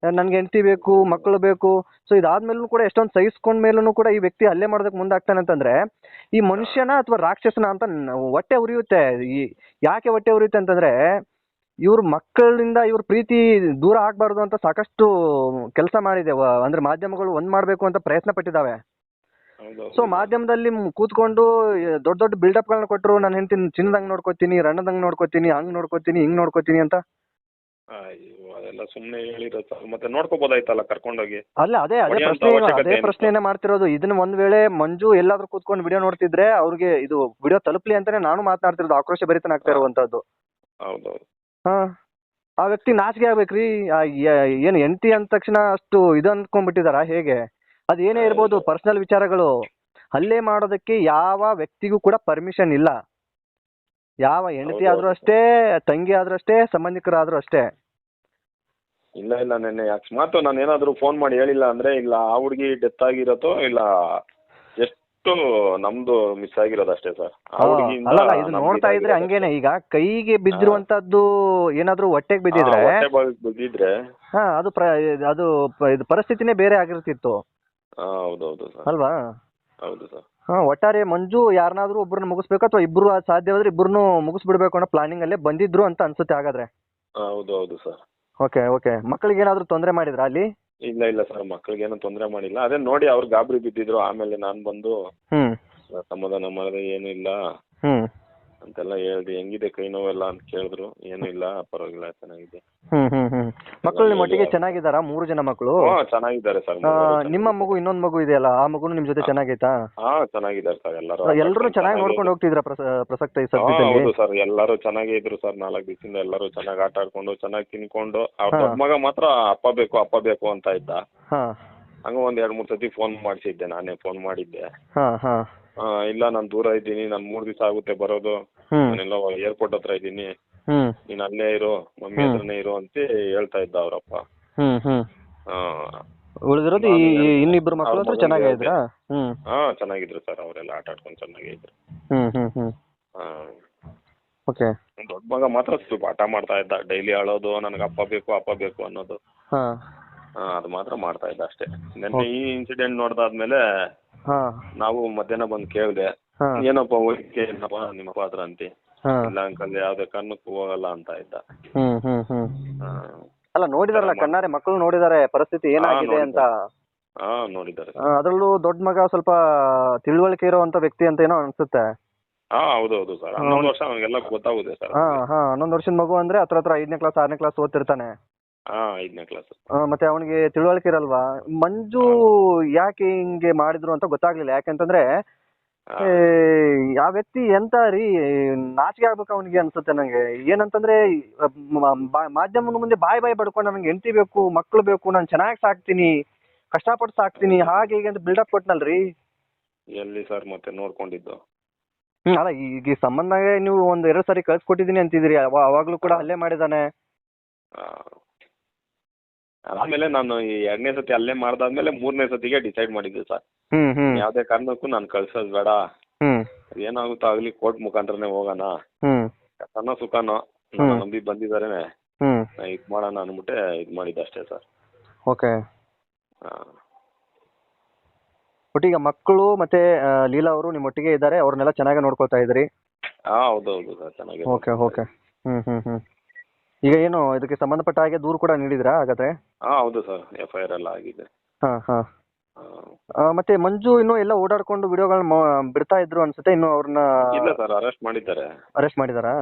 ನನ್ಗೆ ಹೆಂಡತಿ ಬೇಕು, ಮಕ್ಕಳು ಬೇಕು. ಸೊ ಇದಾದ್ಮೇಲೂ ಕೂಡ ಎಷ್ಟೊಂದು ಸಹಿಸ್ಕೊಂಡ್ ಮೇಲೂ ಕೂಡ ಈ ವ್ಯಕ್ತಿ ಹಲ್ಲೆ ಮಾಡೋದಕ್ಕೆ ಮುಂದಾಗ್ತಾನೆ ಅಂತಂದ್ರೆ ಈ ಮನುಷ್ಯನ ಅಥವಾ ರಾಕ್ಷಸನ ಅಂತ ಹೊಟ್ಟೆ ಉರಿಯುತ್ತೆ. ಯಾಕೆ ಹೊಟ್ಟೆ ಉರಿಯುತ್ತೆ ಅಂತಂದ್ರೆ, ಇವ್ರ ಮಕ್ಕಳಿಂದ ಇವ್ರ ಪ್ರೀತಿ ದೂರ ಆಗ್ಬಾರ್ದು ಅಂತ ಸಾಕಷ್ಟು ಕೆಲಸ ಮಾಡಿದೆ. ಅಂದ್ರೆ ಮಾಧ್ಯಮಗಳು ಒಂದ್ ಮಾಡ್ಬೇಕು ಅಂತ ಪ್ರಯತ್ನ ಪಟ್ಟಿದ್ದಾವೆ. ಸೊ ಮಾಧ್ಯಮದಲ್ಲಿ ಕೂತ್ಕೊಂಡು ದೊಡ್ಡ ದೊಡ್ಡ ಬಿಲ್ಡಪ್ ಗಳನ್ನ ಕೊಟ್ಟರು. ನಾನು ಹೆಂಡತಿ ಚಿನ್ನದಂಗ್ ನೋಡ್ಕೋತೀನಿ, ರಣದಂಗ್ ನೋಡ್ಕೋತೀನಿ, ಹಂಗ್ ನೋಡ್ಕೋತೀನಿ, ಹಿಂಗ್ ನೋಡ್ಕೋತೀನಿ ಅಂತ. ಅದೆಲ್ಲ ಸುಮ್ಮನೆ ಹೇಳಿರೋ ಮತ್ತೆ ನೋಡ್ಕೋಬಹುದಾಯ್ತಲ್ಲ ಕರ್ಕೊಂಡೋಗಿ. ಅಲ್ಲ ಅದೇ ಪ್ರಶ್ನೆನೇ ಮಾಡ್ತಿರೋದು. ಇದನ್ನ ಒಂದ್ ವೇಳೆ ಮಂಜು ಎಲ್ಲಾದ್ರೂ ಕೂತ್ಕೊಂಡು ವಿಡಿಯೋ ನೋಡ್ತಿದ್ರೆ ಅವ್ರಿಗೆ ಇದು ವಿಡಿಯೋ ತಲುಪ್ಲಿ ಅಂತಾನೆ ನಾನು ಮಾತನಾಡ್ತಿರೋದು. ಆಕ್ರೋಶ ಭರಿತನಾಗ್ತಾ ಇರುವಂತದ್ದು. ಆ ವ್ಯಕ್ತಿ ನಾಚಿಕೆ ಆಗ್ಬೇಕ್ರಿ. ಏನು ಹೆಂಡತಿ ಅಂದ ತಕ್ಷಣ ಅಷ್ಟು ಇದು ಅನ್ಕೊಂಡ್ಬಿಟ್ಟಿದಾರ ಹೇಗೆ? ಅದೇನೇ ಇರ್ಬೋದು, ಪರ್ಸನಲ್ ವಿಚಾರಗಳು. ಹಲ್ಲೆ ಮಾಡೋದಕ್ಕೆ ಯಾವ ವ್ಯಕ್ತಿಗೂ ಕೂಡ ಪರ್ಮಿಷನ್ ಇಲ್ಲ. ಯಾವ ಹೆಂಡತಿ ಆದ್ರೂ ಅಷ್ಟೇ, ತಂಗಿ ಆದ್ರೂ ಅಷ್ಟೇ, ಸಂಬಂಧಿಕರಾದ್ರೂ ಅಷ್ಟೇ. ಇಲ್ಲ ಇಲ್ಲ, ನೆನ್ನೆ ಅಕಸ್ಮಾತ್ ನಾನು ಏನಾದರೂ ಫೋನ್ ಮಾಡಿ ಹೇಳಿಲ್ಲ ಅಂದ್ರೆ, ಇಲ್ಲ ಆ ಹುಡುಗಿ ಡೆತ್ ಆಗಿರತ್ತೋ, ಇಲ್ಲ ಎಷ್ಟು ನಮ್ದು ಮಿಸ್ ಆಗಿರೋದು ಅಷ್ಟೇ ಸರ್. ಆ ಹುಡುಗಿಯಿಂದ ಅಲ್ಲ ಇದು ನೋಡ್ತಾ ಇದ್ರೆ ಹಂಗೇನೆ. ಈಗ ಕೈಗೆ ಬಿದ್ದಿರುವಂತದ್ದು ಏನಾದ್ರೂ ಹೊಟ್ಟೆಗೆ ಬಿದ್ದಿದ್ರೆ, ಹೊಟ್ಟೆ ಬಾಗಿಲು ಬಿದ್ದಿದ್ರೆ ಅದು ಇದು ಪರಿಸ್ಥಿತಿನೇ ಬೇರೆ ಆಗಿರ್ತಿತ್ತು. ಹೌದೌದು ಸರ್. ಅಲ್ವಾ? ಹೌದು ಸರ್. ಒಟ್ಟಾರೆ ಮಂಜು ಯಾರನ್ನಾದ್ರೂ ಒಬ್ಬರನ್ನ ಮುಗಿಸ್ಬೇಕು, ಅಥವಾ ಇಬ್ರು ಸಾಧ್ಯವಾದ್ರೆ ಇಬ್ಬರನ್ನು ಮುಗಿಸ್ಬಿಡ್ಬೇಕು ಅನ್ನೋ ಪ್ಲಾನಿಂಗ್ ಅಲ್ಲೇ ಬಂದಿದ್ರು ಅಂತ ಅನ್ಸುತ್ತೆ ಹಾಗಾದ್ರೆ. ಹೌದು ಹೌದು ಸರ್. Okay okay. ಮಕ್ಕಳಿಗೆ ಏನಾದ್ರು ತೊಂದರೆ ಮಾಡಿದ್ರಾ ಅಲ್ಲಿ? ಇಲ್ಲ ಇಲ್ಲ ಸರ್, ಮಕ್ಕಳಿಗೇನು ತೊಂದರೆ ಮಾಡಿಲ್ಲ. ಅದೇ ನೋಡಿ ಅವ್ರು ಗಾಬರಿ ಬಿದ್ದಿದ್ರು. ಆಮೇಲೆ ನಾನು ಬಂದು ಸಮಾಧಾನ ಮಾಡಿದೆ, ಏನೂ ಇಲ್ಲ ಅಂತೆಲ್ಲ ಹೇಳ್ದೆ. ಹೆಂಗಿದೆ ಕೈ ನೋವೆಲ್ಲ ಅಂತ ಕೇಳಿದ್ರು. ಏನೂ ಇಲ್ಲ, ಪರವಾಗಿಲ್ಲ, ಚೆನ್ನಾಗಿದೆ. ಮಕ್ಕಳು ನಿಮ್ಮ ಒಟ್ಟಿಗೆ ಚೆನ್ನಾಗಿದ್ದಾರಾ? 3 ಜನ ಮಕ್ಕಳು ಚೆನ್ನಾಗಿದ್ದಾರೆ ಸರ್. ನಿಮ್ಮ ಮಗು, ಇನ್ನೊಂದು ಮಗು ಇದೆಯಲ್ಲ, ಆ ಮಗುನು ನಿಮ್ ಜೊತೆ ಚೆನ್ನಾಗೈತಾ? ಚೆನ್ನಾಗಿದ್ದಾರೆ ಸರ್. ಎಲ್ಲರೂ ಚೆನ್ನಾಗಿ ನೋಡ್ಕೊಂಡು ಹೋಗ್ತಿದ್ರ ಪ್ರಸಕ್ತ ಈ ಸದ್ಯದಲ್ಲಿ? ಹೌದು ಸರ್, ಎಲ್ಲರೂ ಚೆನ್ನಾಗೇ ಇದ್ರು ಸರ್. 4 ದಿವಸದಿಂದ ಎಲ್ಲರೂ ಚೆನ್ನಾಗಿ ಆಟ ಆಡ್ಕೊಂಡು, ಚೆನ್ನಾಗಿ ತಿನ್ಕೊಂಡು. ಅವ್ರ ದೊಡ್ಡ ಮಗ ಮಾತ್ರ ಅಪ್ಪ ಬೇಕು ಅಂತ ಇದ್ದ. ಹಂಗ ಒಂದ್ 2-3 ಸತಿ ಫೋನ್ ಮಾಡಿಸಿದ್ದೆ, ನಾನೇ ಫೋನ್ ಮಾಡಿದ್ದೆ. ಇಲ್ಲ ನಾನು ದೂರ ಇದ್ದೀನಿ, ನಾನು 3 ದಿವಸ ಆಗುತ್ತೆ ಬರೋದು, ನಾನೆಲ್ಲ ಏರ್ಪೋರ್ಟ್ ಹತ್ರ ಇದ್ದೀನಿ, ನೀನ್ ಅಲ್ಲೇ ಇರು, ಮಮ್ಮಿ ಹತ್ರನೇ ಇರು ಅಂತ ಹೇಳ್ತಾ ಇದ್ದ ಅವರಪ್ಪ. ಉಳಿದಿರೋದು ಇನ್ನಿಬ್ರು ಮಕ್ಕಳು ಹತ್ರ ಚೆನ್ನಾಗಿದ್ರಾ? ಚೆನ್ನಾಗಿದ್ರು ಸರ್, ಅವರೆಲ್ಲ ಆಟ ಆಡ್ಕೊಂಡು ಚೆನ್ನಾಗಿದ್ರು. ಓಕೆ. ದೊಡ್ಡ ಮಗ ಮಾತ್ರ ಸ್ವಲ್ಪ ಆಟ ಮಾಡ್ತಾ ಇದ್ದ, ಡೈಲಿ ಅಳೋದು, ನನಗೆ ಅಪ್ಪ ಬೇಕು ಅನ್ನೋದು. ಅದು ಮಾತ್ರ ಮಾಡ್ತಾ ಇದ್ದ ಅಷ್ಟೇ. ನೆನ್ನೆ ಈ ಇನ್ಸಿಡೆಂಟ್ ನೋಡ್ದಾದ್ಮೇಲೆ ನಾವು ಮಧ್ಯಾಹ್ನ ಬಂದು ಕೇಳಿದೆ, ಏನಪ್ಪ ಹೋಗಿದ್ಕೆ ಏನಪ್ಪ ನಿಮ್ಮಪ್ಪ ಹತ್ರ ಅಂತಿ. ಇಲ್ಲ ಅಂಕಲ್, ಯಾವ್ದೇ ಕಾರಣಕ್ಕೂ ಹೋಗಲ್ಲ ಅಂತ ಇದ್ದ. ಅಲ್ಲ, ನೋಡಿದಾರಲ್ಲ ಕಣ್ಣಾರೆ, ಮಕ್ಕಳು ನೋಡಿದಾರೆ ಪರಿಸ್ಥಿತಿ ಏನಾಗಿದೆ ಅಂತ. ನೋಡಿದ್ದಾರೆ. ಅದ್ರಲ್ಲೂ ದೊಡ್ಡ ಮಗ ಸ್ವಲ್ಪ ತಿಳುವಳಿಕೆ ಇರುವಂತ ವ್ಯಕ್ತಿ ಅಂತ ಏನೋ ಅನ್ಸುತ್ತೆ. ಹೌದೌದು ಸರ್. 11 ವರ್ಷ ಅವನಿಗೆಲ್ಲ ಗೊತ್ತಾಗುತ್ತೆ ಸರ್. 11 ವರ್ಷದ ಮಗು ಅಂದ್ರೆ ಹತ್ರ 5ನೇ ಕ್ಲಾಸ್ 6ನೇ ಕ್ಲಾಸ್ ಓದ್ತಿರ್ತಾನೆ. 5ನೇ ಕ್ಲಾಸ್. ಮತ್ತೆ ಅವನಿಗೆ ತಿಳುವಳಿಕೆ ಇರಲ್ವಾ? ಮಂಜು ಯಾಕೆ ಹಿಂಗೆ ಮಾಡಿದ್ರು ಅಂತ ಗೊತ್ತಾಗ್ಲಿಲ್ಲ. ಯಾಕೆಂತಂದ್ರೆ ಆ ವ್ಯಕ್ತಿ ಎಂತ ನಾಚಿಕೆ ಆಗ್ಬೇಕು ಅವನಿಗೆ ಅನ್ಸುತ್ತೆ ನಂಗೆ. ಏನಂತಂದ್ರೆ ಮಾಧ್ಯಮದ ಮುಂದೆ ಬಾಯ್ ಬಡ್ಕೊಂಡು ನನಗೆ ಹೆಂಡತಿ ಬೇಕು, ಮಕ್ಳು ಬೇಕು, ನಾನು ಚೆನ್ನಾಗಿ ಸಾಕ್ತೀನಿ, ಕಷ್ಟಪಟ್ಟು ಸಾಕ್ತೀನಿ, ಹಾಗೆ ಹೀಗೆ ಅಂತ ಬಿಲ್ಡಪ್ ಕೊಟ್ನಲ್ರಿ. ಎಲ್ಲಿ ಸರ್ ಮತ್ತೆ ನೋಡ್ಕೊಂಡಿದ್ದು? ಅಲ್ಲ, ಈಗ ಸಂಬಂಧ ನೀವು 1-2 ಸಾರಿ ಕಳ್ಸಿಕೊಟ್ಟಿದ್ದೀನಿ ಅಂತಿದ್ರಿ, ಅವಾಗ್ಲೂ ಕೂಡ ಅಲ್ಲೇ ಮಾಡಿದಾನೆ. ಆಮೇಲೆ ನಾನು ಈ 2ನೇ ಸತಿ ಅಲ್ಲೇ ಮಾಡ್ದಾದ್ಮೇಲೆ 3ನೇ ಸತಿಗೆ ಡಿಸೈಡ್ ಮಾಡಿದ್ದೆ ಸರ್. ಯಾವ್ದೇ ಕಾರಣಕ್ಕೂ ನಾನು ಕಳ್ಸೋದ್ ಬೇಡ, ಏನಾಗುತ್ತೋ ಆಗ್ಲಿ, ಕೋರ್ಟ್ ಮುಖಾಂತರನೇ ಹೋಗೋಣ, ಕಷ್ಟನೋ ಸುಖನೋ ನಂಬಿ ಬಂದಿದ್ದಾರೆ, ಇದ್ ಮಾಡೋಣ ಅನ್ಬಿಟ್ಟೆ ಇದ್ ಮಾಡಿದ್ದೆ ಅಷ್ಟೇ ಸರ್. ಓಕೆ. ಒಟ್ಟಿಗೆ ಮಕ್ಕಳು ಮತ್ತೆ ಲೀಲಾ ಅವರು ನಿಮ್ಮ ಒಟ್ಟಿಗೆ ಇದ್ದಾರೆ, ಅವ್ರನ್ನೆಲ್ಲ ಚೆನ್ನಾಗಿ ನೋಡ್ಕೊತಾ ಇದ್ರಿ? ಹೌದೌದು ಸರ್, ಚೆನ್ನಾಗಿ. Okay okay. ಈಗ ಏನು ಇದಕ್ಕೆ ಸಂಬಂಧಪಟ್ಟ ಹಾಗೆ ದೂರು ಕೂಡ ನೀಡಿದ್ರಾ ಹಾಗಾದ್ರೆ? ಹೌದು ಸರ್, FIR ಎಲ್ಲ ಆಗಿದೆ. ಮತ್ತೆ ಮಂಜು ಇನ್ನೂ ಎಲ್ಲ ಓಡಾಡ್ಕೊಂಡು ವಿಡಿಯೋಗಳನ್ನ ಬಿಡ್ತಾ ಇದ್ರು ಅನ್ಸುತ್ತೆ. ಇನ್ನು ಅವ್ರನ್ನ ಇಲ್ಲ ಸರ್, ಅರೆಸ್ಟ್ ಮಾಡಿದ್ದಾರೆ. ಅರೆಸ್ಟ್ ಮಾಡಿದಾರಾ?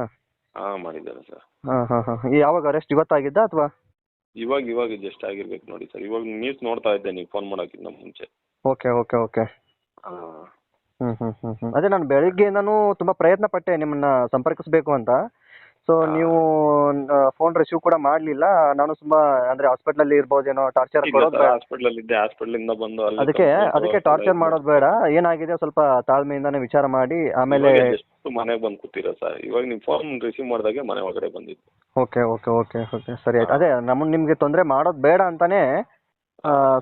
ಮಾಡಿದ್ದಾರೆ ಸರ್. ಯಾವಾಗ ಅರೆಸ್ಟ್? ಇವತ್ತಾಗಿದ್ದ ಅಥವಾ ಇವಾಗ ಜಸ್ಟ್ ಆಗಿರ್ಬೇಕು ನೋಡಿ ಸರ್. ಇವಾಗ ನ್ಯೂಸ್ ನೋಡ್ತಾ ಇದ್ದೆ ನೀವು ಫೋನ್ ಮಾಡೋಕ್ಕಿಂತ ಮುಂಚೆ. Okay okay okay. ಅದೇ ನಾನು ಬೆಳಿಗ್ಗೆಯಿಂದನೂ ತುಂಬಾ ಪ್ರಯತ್ನ ಪಟ್ಟೆ ನಿಮ್ಮನ್ನ ಸಂಪರ್ಕಿಸಬೇಕು ಅಂತ. ಸೊ ನೀವು ಫೋನ್ ರಿಸೀವ್ ಕೂಡ ಮಾಡ್ಲಿಲ್ಲ. ನಾನು ತುಂಬಾ ಅಂದ್ರೆ ಹಾಸ್ಪಿಟಲ್ ಅಲ್ಲಿ ಇರ್ಬೋದೇನೋ, ಟಾರ್ಚರ್ ಕೊಡೋದು ಬೇಡ. ಹಾಸ್ಪಿಟಲ್ ಇಂದ ಬಂದು ಅದಕ್ಕೆ ಟಾರ್ಚರ್ ಮಾಡೋದು ಬೇಡ. ಏನಾಗಿದೆ ಸ್ವಲ್ಪ ತಾಳ್ಮೆಯಿಂದಾನೆ ವಿಚಾರ ಮಾಡಿ ಆಮೇಲೆ ಮನೆಗೆ ಬಂದು ಕೂತಿರೋ ಸರ್. ಇವಾಗ ನೀವು ಫೋನ್ ರಿಸೀವ್ ಮಾಡಿದಾಗೆ ಮನೆ ಒಳಗಡೆ ಬಂದಿದ್ದು. ಓಕೆ ಓಕೆ ಓಕೆ ಓಕೆ, ಸರಿ ಆಯ್ತು. ಅದೇ ನಿಮ್ಗೆ ತೊಂದರೆ ಮಾಡೋದು ಬೇಡ ಅಂತಾನೆ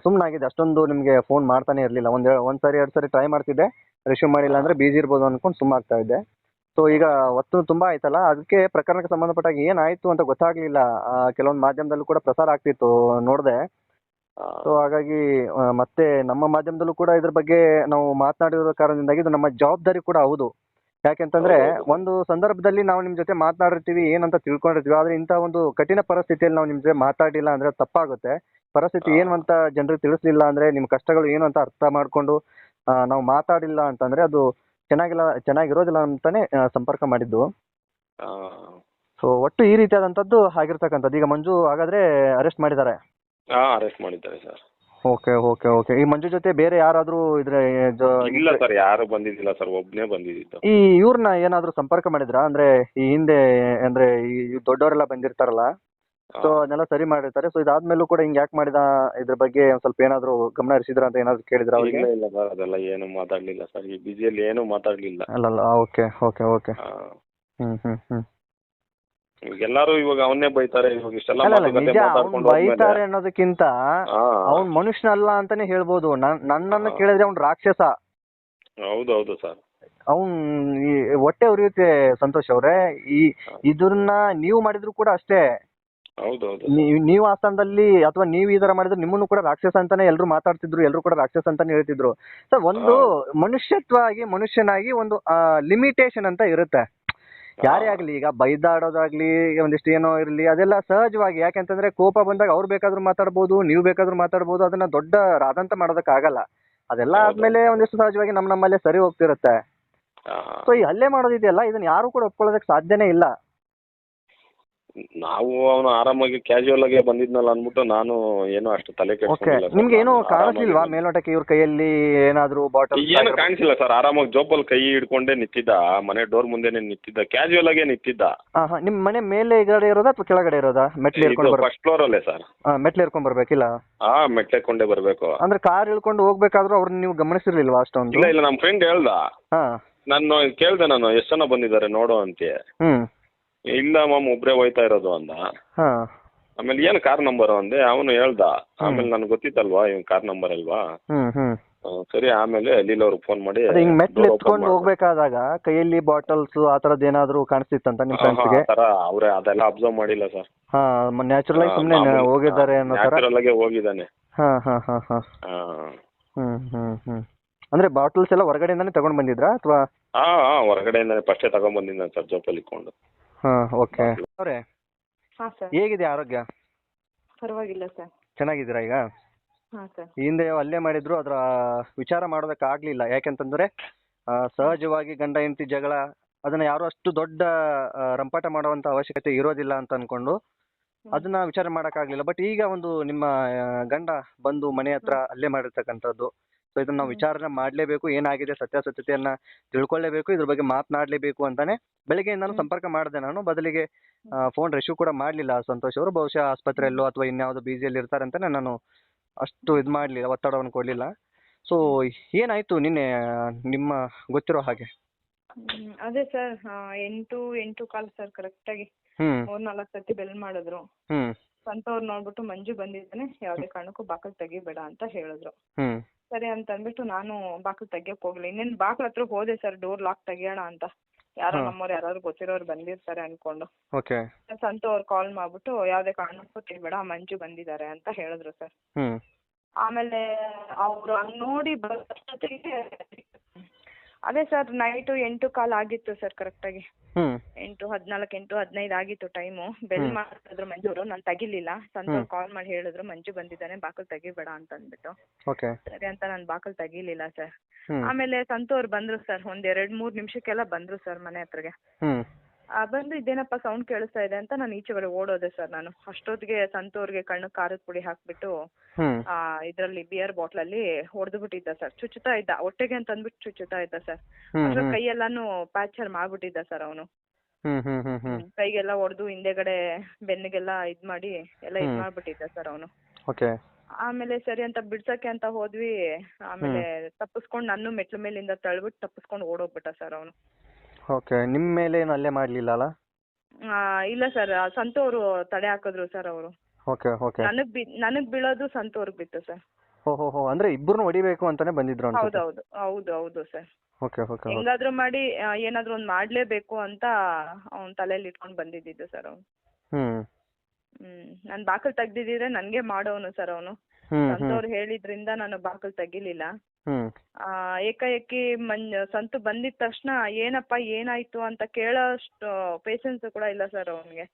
ಸುಮ್ಮನಾಗಿದೆ. ಅಷ್ಟೊಂದು ನಿಮ್ಗೆ ಫೋನ್ ಮಾಡ್ತಾನೆ ಇರ್ಲಿಲ್ಲ. ಒಂದ್ಸರಿ 2 ಸರಿ ಟ್ರೈ ಮಾಡ್ತಿದ್ದೆ, ರಿಸೀವ್ ಮಾಡಿಲ್ಲ ಅಂದ್ರೆ ಬಿಜಿ ಇರ್ಬೋದು ಅನ್ಕೊಂಡು ಸುಮ್ಮನಾಗ್ತಾ ಇದ್ದೆ. ಸೊ ಈಗ ಹೊತ್ತು ತುಂಬಾ ಆಯ್ತಲ್ಲ, ಅದಕ್ಕೆ ಪ್ರಕರಣಕ್ಕೆ ಸಂಬಂಧಪಟ್ಟಾಗ ಏನಾಯ್ತು ಅಂತ ಗೊತ್ತಾಗ್ಲಿಲ್ಲ. ಕೆಲವೊಂದು ಮಾಧ್ಯಮದಲ್ಲೂ ಕೂಡ ಪ್ರಸಾರ ಆಗ್ತಿತ್ತು, ನೋಡಿದೆ. ಸೊ ಹಾಗಾಗಿ ಮತ್ತೆ ನಮ್ಮ ಮಾಧ್ಯಮದಲ್ಲೂ ಕೂಡ ಇದ್ರ ಬಗ್ಗೆ ನಾವು ಮಾತನಾಡಿರೋ ಕಾರಣದಿಂದಾಗಿ ಇದು ನಮ್ಮ ಜವಾಬ್ದಾರಿ ಕೂಡ ಹೌದು. ಯಾಕೆಂತಂದ್ರೆ ಒಂದು ಸಂದರ್ಭದಲ್ಲಿ ನಾವು ನಿಮ್ ಜೊತೆ ಮಾತನಾಡಿರ್ತೀವಿ, ಏನಂತ ತಿಳ್ಕೊಂಡಿರ್ತೀವಿ, ಆದ್ರೆ ಇಂಥ ಒಂದು ಕಠಿಣ ಪರಿಸ್ಥಿತಿಯಲ್ಲಿ ನಾವು ನಿಮ್ ಜೊತೆ ಮಾತಾಡಿಲ್ಲ ಅಂದ್ರೆ ತಪ್ಪಾಗುತ್ತೆ. ಪರಿಸ್ಥಿತಿ ಏನು ಅಂತ ಜನರಿಗೆ ತಿಳಿಸ್ಲಿಲ್ಲ ಅಂದ್ರೆ, ನಿಮ್ ಕಷ್ಟಗಳು ಏನು ಅಂತ ಅರ್ಥ ಮಾಡ್ಕೊಂಡು ನಾವು ಮಾತಾಡಿಲ್ಲ ಅಂತಂದ್ರೆ ಅದು ಚೆನ್ನಾಗಿರೋದಿಲ್ಲ ಅಂತಾನೆ ಸಂಪರ್ಕ ಮಾಡಿದ್ದು. ಸೊ ಒಟ್ಟು ಈ ರೀತಿಯಾದಂತದ್ದು ಆಗಿರ್ತಕ್ಕಂಥದ್ದು. ಈಗ ಮಂಜು ಹಾಗಾದ್ರೆ ಅರೆಸ್ಟ್ ಮಾಡಿದ್ದಾರೆ? ಅರೆಸ್ಟ್ ಮಾಡಿದ್ದಾರೆ ಸರ್. Okay okay okay. ಈ ಮಂಜು ಜೊತೆ ಬೇರೆ ಯಾರಾದ್ರೂ ಇದ್ರೆ? ಇಲ್ಲ ಸರ್, ಯಾರು ಬಂದಿದ್ದಿಲ್ಲ ಸರ್, ಒಬ್ನೇ ಬಂದಿದ್ದು. ಈ ಇವ್ರನ್ನ ಏನಾದ್ರೂ ಸಂಪರ್ಕ ಮಾಡಿದ್ರಾ? ಅಂದ್ರೆ ಈ ಹಿಂದೆ ಅಂದ್ರೆ ಈ ದೊಡ್ಡವರೆಲ್ಲ ಬಂದಿರ್ತಾರಲ್ಲ, ಸೊ ಅದನ್ನೆಲ್ಲ ಸರಿ ಮಾಡಿರ್ತಾರೆ. ಸೊ ಇದಾದ್ಮೇಲೂ ಕೂಡ ಹಿಂಗ್ ಯಾಕೆ ಮಾಡಿದ, ಇದ್ರ ಬಗ್ಗೆ ಒಂದ್ ಸ್ವಲ್ಪ ಏನಾದ್ರು ಗಮನ ಹರಿಸಿದ್ರ ಅಂತ ಏನಾದ್ರು ಕೇಳಿದ್ರ ಅವ್ರಿಗೆ? ಇಲ್ಲ ಸರ್, ಅದೆಲ್ಲ ಏನು ಮಾತಾಡ್ಲಿಲ್ಲ ಸರ್. ಈ ಬಿಜಿಯಲ್ಲಿ ಏನು ಮಾತಾಡ್ಲಿಲ್ಲ. ಅಲ್ಲ. Okay okay okay. ಇವಾಗ ಎಲ್ಲಾರು ಇವಾಗ ಅವನ್ನೇ ಬೈತಾರೆ, ಇವಾಗ ಇಷ್ಟೆಲ್ಲ ಅಲ್ಲ ಮಾತುಕತೆ ನಿಜ, ಅವ್ನು ಮಾತಾಡ್ಕೊಂಡು ಹೋದ್ಮೇಲೆ ಬೈತಾರೆ ಅನ್ನೋದಕ್ಕಿಂತ ಅವ್ನ್ ಮನುಷ್ಯನಲ್ಲ ಅಂತಾನೆ ಹೇಳ್ಬೋದು. ನನ್ನನ್ನು ಕೇಳಿದ್ರೆ ಅವ್ನ್ ರಾಕ್ಷಸ. ಹೌದೌದು ಸರ್. ಅವ್ನ್ ಹೊಟ್ಟೆ ಉರಿಯುತ್ತೆ ಸಂತೋಷ್ ಅವ್ರೆ. ಇದನ್ನ ನೀವು ಮಾಡಿದ್ರು ಕೂಡ ಅಷ್ಟೇ. ಹೌದೌದು. ನೀವು ಆ ಸ್ಥಾನದಲ್ಲಿ ಅಥವಾ ನೀವು ಈ ತರ ಮಾಡಿದ್ರೆ ನಿಮ್ಮನ್ನು ಕೂಡ ರಾಕ್ಷಸ ಅಂತಾನೆ ಎಲ್ರು ಮಾತಾಡ್ತಿದ್ರು, ಎಲ್ರು ಕೂಡ ರಾಕ್ಷಸ ಅಂತಾನೆ ಹೇಳ್ತಿದ್ರು. ಸರ್, ಒಂದು ಮನುಷ್ಯತ್ವ ಆಗಿ ಮನುಷ್ಯನಾಗಿ ಒಂದು ಲಿಮಿಟೇಷನ್ ಅಂತ ಇರುತ್ತೆ. ಯಾರೇ ಆಗ್ಲಿ, ಈಗ ಬೈದಾಡೋದಾಗ್ಲಿ, ಒಂದಿಷ್ಟು ಏನೋ ಇರ್ಲಿ, ಅದೆಲ್ಲ ಸಹಜವಾಗಿ. ಯಾಕೆಂತಂದ್ರೆ ಕೋಪ ಬಂದಾಗ ಅವ್ರು ಬೇಕಾದ್ರೂ ಮಾತಾಡ್ಬೋದು, ನೀವು ಬೇಕಾದ್ರೂ ಮಾತಾಡ್ಬೋದು. ಅದನ್ನ ದೊಡ್ಡ ರಾದಂತ ಮಾಡೋದಕ್ ಆಗಲ್ಲ. ಅದೆಲ್ಲ ಆದ್ಮೇಲೆ ಒಂದಿಷ್ಟು ಸಹಜವಾಗಿ ನಮ್ಮಲ್ಲೇ ಸರಿ ಹೋಗ್ತಿರುತ್ತೆ. ಸೊ ಈ ಹಲ್ಲೆ ಮಾಡೋದಿದೆಯಲ್ಲ, ಇದನ್ನ ಯಾರು ಕೂಡ ಒಪ್ಕೊಳ್ಳೋದಕ್ಕೆ ಸಾಧ್ಯನೇ ಇಲ್ಲ. ನಾವು ಅವನು ಆರಾಮಾಗಿ ಕ್ಯಾಶುವಲ್ ಆಗಿ ಬಂದಿದ್ನಲ್ಲ ಅಂದ್ಬಿಟ್ಟು ನಾನು ಏನೋ ಅಷ್ಟು ತಲೆ ಕೆಡಿಸ್ಕೊಂಡಿಲ್ಲ. ನಿಮ್ಗೆ ಏನು ಕಾಣಿಸ್ಲಿಲ್ವಾ ಮೇಲ್ನೋಟಕ್ಕೆ ಇವ್ರ ಕೈಯಲ್ಲಿ ಏನಾದ್ರು ಬಾಟಲ್? ಏನು ಕಾಣಿಸಿಲ್ಲ ಸರ್. ಆರಾಮಾಗಿ ಜೋಬಲ್ಲಿ ಕೈ ಹಿಡ್ಕೊಂಡೇ ನಿಂತಿದ್ದ, ಮನೆ ಡೋರ್ ಮುಂದೆನೆ ನಿಂತಿದ್ದ, ಕ್ಯಾಶುವಲ್ ಆಗೇ ನಿಂತಿದ್ದ. ನಿಮ್ ಮನೆ ಮೇಲೆ ಇರೋದಾ ಅಥವಾ ಕೆಳಗಡೆ ಇರೋದಾ? ಮೆಟ್ಲು ಏರ್ಕೊಂಡು ಫಸ್ಟ್ ಫ್ಲೋರ್ ಅಲ್ಲೇ ಸರ್. ಮೆಟ್ಲು ಏರ್ಕೊಂಡ್ ಬರ್ಬೇಕಿಲ್ಲ? ಮೆಟ್ಲೆಕೊಂಡೇ ಬರ್ಬೇಕು. ಅಂದ್ರೆ ಕಾರ್ ಇಳ್ಕೊಂಡು ಹೋಗ್ಬೇಕಾದ್ರೂ ಅವ್ರನ್ನ ನೀವು ಗಮನಿಸಿರ್ಲಿಲ್ವಾ ಅಷ್ಟೊಂದು? ಇಲ್ಲ, ನಮ್ಮ ಫ್ರೆಂಡ್ ಹೇಳ್ದ. ನಾನು ಕೇಳ್ದೆ, ನಾನು ಎಷ್ಟು ಜನ ಬಂದಿದ್ದಾರೆ ನೋಡು ಅಂತೆ. ಇಲ್ಲ ಮಾಮ್, ಒಬ್ರೇ ಹೋಯ್ತಾ ಇರೋದು ಅಂದ. ಆಮೇಲೆ ಏನು ಕಾರ್ ನಂಬರ್ ಅಂದೆ. ಅವನು ಹೇಳ್ದ. ಆಮೇಲೆ ನನ್ಗೆ ಗೊತ್ತಿತ್ತಲ್ವಾ ಇವ್ನ ಕಾರ್ ನಂಬರ್ ಅಲ್ವಾ. ಸರಿ. ಆಮೇಲೆ ಲೀಲಾ ಅವ್ರಿಗೆ ಫೋನ್ ಮಾಡಿ, ಮೆಟ್ಲು ಎತ್ಕೊಂಡು ಹೋಗ್ಬೇಕಾದಾಗ ಕೈಯಲ್ಲಿ ಬಾಟಲ್ಸ್ ಆ ತರದ್ ಏನಾದ್ರು ಕಾಣಿಸ್ತಿತ್ತಂತ ನಿಮ್ ಫ್ರೆಂಡ್ಸ್ಗೆ? ಅವ್ರೆ ಅದೆಲ್ಲ ಅಬ್ಸರ್ವ್ ಮಾಡಿಲ್ಲ ಸರ್. ನ್ಯಾಚುರಲ್ ಆಗಿ ಸುಮ್ನೆ ಹೋಗಿದ್ದಾರೆ ಅನ್ನೋ ತರ. ನ್ಯಾಚುರಲ್ ಆಗಿ ಹೋಗಿದ್ದಾನೆ. ಅಂದ್ರೆ ಬಾಟಲ್ಸ್ ಎಲ್ಲ ಹೊರಗಡೆಯಿಂದಾನೆ ತಗೊಂಡ್ ಬಂದಿದ್ರಾ ಅಥವಾ? ಹೊರಗಡೆಯಿಂದಾನೆ ಫಸ್ಟೇ ತಗೊಂಡ್ ಬಂದಿದ್ದ ಸರ್, ಜೋಪಲ್ಲಿ ಇಟ್ಕೊಂಡು. ಓಕೆ. ಅವರೇ, ಹೇಗಿದೆ ಆರೋಗ್ಯ? ಪರವಾಗಿಲ್ಲ ಸರ್. ಚೆನ್ನಾಗಿದ್ದೀರಾ ಈಗ? ಹಿಂದೆ ಹಲ್ಲೆ ಮಾಡಿದ್ರು, ಅದರ ವಿಚಾರ ಮಾಡೋದಕ್ಕೆ ಆಗ್ಲಿಲ್ಲ. ಯಾಕೆಂತಂದ್ರೆ ಸಹಜವಾಗಿ ಗಂಡ ಹೆಂಡತಿ ಜಗಳ, ಅದನ್ನ ಯಾರು ಅಷ್ಟು ದೊಡ್ಡ ರಂಪಾಟ ಮಾಡುವಂತ ಅವಶ್ಯಕತೆ ಇರೋದಿಲ್ಲ ಅಂತ ಅನ್ಕೊಂಡು ಅದನ್ನ ವಿಚಾರ ಮಾಡಕ್ ಆಗ್ಲಿಲ್ಲ. ಬಟ್ ಈಗ ಒಂದು ನಿಮ್ಮ ಗಂಡ ಬಂದು ಮನೆ ಹತ್ರ ಹಲ್ಲೆ ಮಾಡಿರ್ತಕ್ಕಂಥದ್ದು. ಸೊ ಇದನ್ನ ನಾವು ವಿಚಾರಣೆ ಮಾಡ್ಲೇಬೇಕು, ಏನಾಗಿದೆ ಸತ್ಯಾಸತ್ಯತೆಯನ್ನ ತಿಳ್ಕೊಳ್ಳೇಬೇಕು, ಇದ್ರ ಬಗ್ಗೆ ಮಾತನಾಡ್ಲೇಬೇಕು ಅಂತಾನೆ ಬೆಳಿಗ್ಗೆ ನಾನು ಸಂಪರ್ಕ ಮಾಡಿದೆ. ನಾನು ಬದಲಿಗೆ ಫೋನ್ ರಿಸೀವ್ ಕೂಡ ಮಾಡ್ಲಿಲ್ಲ ಸಂತೋಷ್ ಅವರು. ಬಹುಶಃ ಆಸ್ಪತ್ರೆಯಲ್ಲೋ ಅಥವಾ ಇನ್ಯಾವುದೋ ಬಿಸಿಯಲ್ಲಿ ಇರ್ತಾರೆ ಅಂತಾನೆ ನಾನು ಅಷ್ಟು ಇದು ಮಾಡ್ಲಿಲ್ಲ, ಒತ್ತಡವನ್ನು ಕೊಡ್ಲಿಲ್ಲ. ಸೊ ಏನಾಯ್ತು ನಿನ್ನೆ ನಿಮ್ಮ ಗೊತ್ತಿರೋ ಹಾಗೆ? ಅದೇ ಸರ್, 8:15 ಸರ್ ಕರೆಕ್ಟಾಗಿ 3-4 ಸತಿ ಬೆಲ್ ಮಾಡಿದ್ರು. ಸ್ವಂತವ್ರು ನೋಡ್ಬಿಟ್ಟು ಮಂಜು ಬಂದಿದ್ದಾನೆ, ಯಾವ್ದೇ ಕಾರಣಕ್ಕೂ ಬಾಕಲ್ ತೆಗಿಬೇಡ ಅಂತ ಹೇಳಿದ್ರು. ಸರಿ ಅಂತ ಅಂದ್ಬಿಟ್ಟು ನಾನು ಬಾಕಲ್ ತೆಗಿಯಕ್ ಹೋಗ್ಲಿ. ಇನ್ನೇನು ಬಾಕಲ್ ಹತ್ರ ಹೋದೆ ಸರ್, ಡೋರ್ ಲಾಕ್ ತೆಗಿಯೋಣ ಅಂತ. ಯಾರೋ ನಮ್ಮವ್ರು ಯಾರು ಗೊತ್ತಿರೋರು ಬಂದಿರ್ತಾರೆ ಅನ್ಕೊಂಡು ಸಂತವ್ರು ಕಾಲ್ ಮಾಡ್ಬಿಟ್ಟು ಯಾವ್ದೇ ಕಾರಣಕ್ಕೂ ತೆಗಿಬೇಡ, ಮಂಜು ಬಂದಿದ್ದಾರೆ ಅಂತ ಹೇಳಿದ್ರು ಸರ್. ಆಮೇಲೆ ಅವ್ರು ಹಂಗ್ ನೋಡಿ ಬರೋಷ್ಟೊತ್ತಿಗೆ ಅದೇ ಸರ್ ನೈಟ್ 8:15 ಆಗಿತ್ತು ಸರ್ ಕರೆಕ್ಟಾಗಿ. 8:14, 8:15 ಆಗಿತ್ತು ಟೈಮು. ಬೆಲ್ ಮಾಡಿದ್ರು ಮಂಜೂರು, ನಾನು ತೆಗಿಲಿಲ್ಲ. ಸಂತೋರ್ ಕಾಲ್ ಮಾಡಿ ಹೇಳಿದ್ರು ಮಂಜು ಬಂದಿದ್ದಾನೆ, ಬಾಕಲ್ ತೆಗಿಬೇಡ ಅಂತ ಅಂದ್ಬಿಟ್ಟು. ಸರಿ ಅಂತ ನಾನು ಬಾಕಲ್ ತೆಗಿಲಿಲ್ಲ ಸರ್. ಆಮೇಲೆ ಸಂತೋರ್ ಬಂದ್ರು ಸರ್, ಒಂದ್ 2-3 ನಿಮಿಷಕ್ಕೆಲ್ಲ ಬಂದ್ರು ಸರ್ ಮನೆ ಹತ್ರಗೆ. ಬಂದು ಇದೇನಪ್ಪ ಸೌಂಡ್ ಕೇಳಿಸ್ತಾ ಇದೆ ಅಂತ ನಾನು ಈಚೆಗಡೆ ಓಡೋದೆ ಸರ್. ನಾನು ಅಷ್ಟೊತ್ತಿಗೆ ಸಂತೋರ್ಗೆ ಕಣ್ಣು ಖಾರದ ಪುಡಿ ಹಾಕ್ಬಿಟ್ಟು ಇದ್ರಲ್ಲಿ ಬಿಯರ್ ಬಾಟ್ಲಲ್ಲಿ ಹೊಡೆದು ಬಿಟ್ಟಿದ್ದ ಸರ್. ಚುಚ್ಚುತ್ತಾ ಇದ್ದ, ಹೊಟ್ಟೆಗೆ ಅಂತ ಅಂದ್ಬಿಟ್ಟು ಚುಚ್ಚುತ್ತಾ ಇದ್ದ ಸರ್. ಅದ್ರ ಕೈಯೆಲ್ಲಾನು ಪ್ಯಾಚರ್ ಮಾಡ್ಬಿಟ್ಟಿದ್ದ ಸರ್ ಅವನು. ಕೈಗೆಲ್ಲ ಹೊಡೆದು ಹಿಂದೆಗಡೆ ಬೆನ್ನಿಗೆಲ್ಲ ಇದ್ ಮಾಡಿ ಎಲ್ಲ ಇದ್ ಮಾಡ್ಬಿಟ್ಟಿದ್ದ ಸರ್ ಅವನು. ಆಮೇಲೆ ಸರಿ ಅಂತ ಬಿಡ್ಸಕ್ಕೆ ಅಂತ ಹೋದ್ವಿ. ಆಮೇಲೆ ತಪ್ಪಿಸ್ಕೊಂಡು ನಾನು ಮೆಟ್ಲ ಮೇಲಿಂದ ತಳ್ಬಿಟ್ಟು ತಪ್ಪಿಸ್ಕೊಂಡು ಓಡೋಗ್ಬಿಟ್ಟ ಸರ್ ಅವನು. ನಿಮ್ ಮೇಲೆ ಏನು ಹಲ್ಲೆ ಮಾಡ್ಲಿಲ್ಲ ಅಲ್ಲ? ಇಲ್ಲ ಸರ್, ಸಂತೋರು ತಡೆ ಹಾಕಿದ್ರು ಸರ್ ಅವರು. ನನಗ್ ಬೀಳೋದು ಸಂತೋರ್ಗ್ ಬಿತ್ತು ಸರ್. ಅಂದ್ರೆ ಇಬ್ಬರನ್ನು ಹೊಡಿಬೇಕು ಅಂತಾನೆ ಬಂದಿದ್ರು? ಹೌದು ಸರ್. ಹೆಂಗಾದ್ರೂ ಮಾಡಿ ಏನಾದ್ರೂ ಒಂದ್ ಮಾಡ್ಲೇಬೇಕು ಅಂತ ಅವ್ನ್ ತಲೆಯಲ್ಲಿ ಇಟ್ಕೊಂಡ್ ಬಂದಿದ್ದು ಸರ್ ಅವ್ನು. ನಾನ್ ಬಾಕಲ್ ತೆಗ್ದಿದ್ರೆ ನನ್ಗೆ ಮಾಡೋನು ಸರ್ ಅವನು. ಸಂತೋರ್ ಹೇಳಿದ್ರಿಂದ ನಾನು ಬಾಕಲ್ ತೆಗಿಲಿಲ್ಲ. ಏಕಾಏಕಿ ಸಂತು ಬಂದಿದ ತಕ್ಷಣ ಏನಪ್ಪ ಏನಾಯ್ತು ಅಂತ ಕೇಳೋಷ್ಟು ಪೇಷನ್ಸ್ ಕೂಡ ಇಲ್ಲ ಸರ್ ಅವನ್ಗೆ.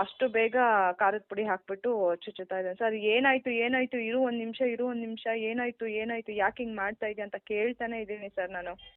ಅಷ್ಟು ಬೇಗ ಖಾರದ ಪುಡಿ ಹಾಕ್ಬಿಟ್ಟು ಚುಚ್ಚುತ್ತಾ ಇದ್ದಾನೆ ಸರ್. ಏನಾಯ್ತು ಇರು ಒಂದ್ ನಿಮಿಷ ಏನಾಯ್ತು ಯಾಕೆ ಹಿಂಗ್ ಮಾಡ್ತಾ ಇದೀಯ ಅಂತ ಕೇಳ್ತಾನೆ ಇದೀನಿ ಸರ್ ನಾನು.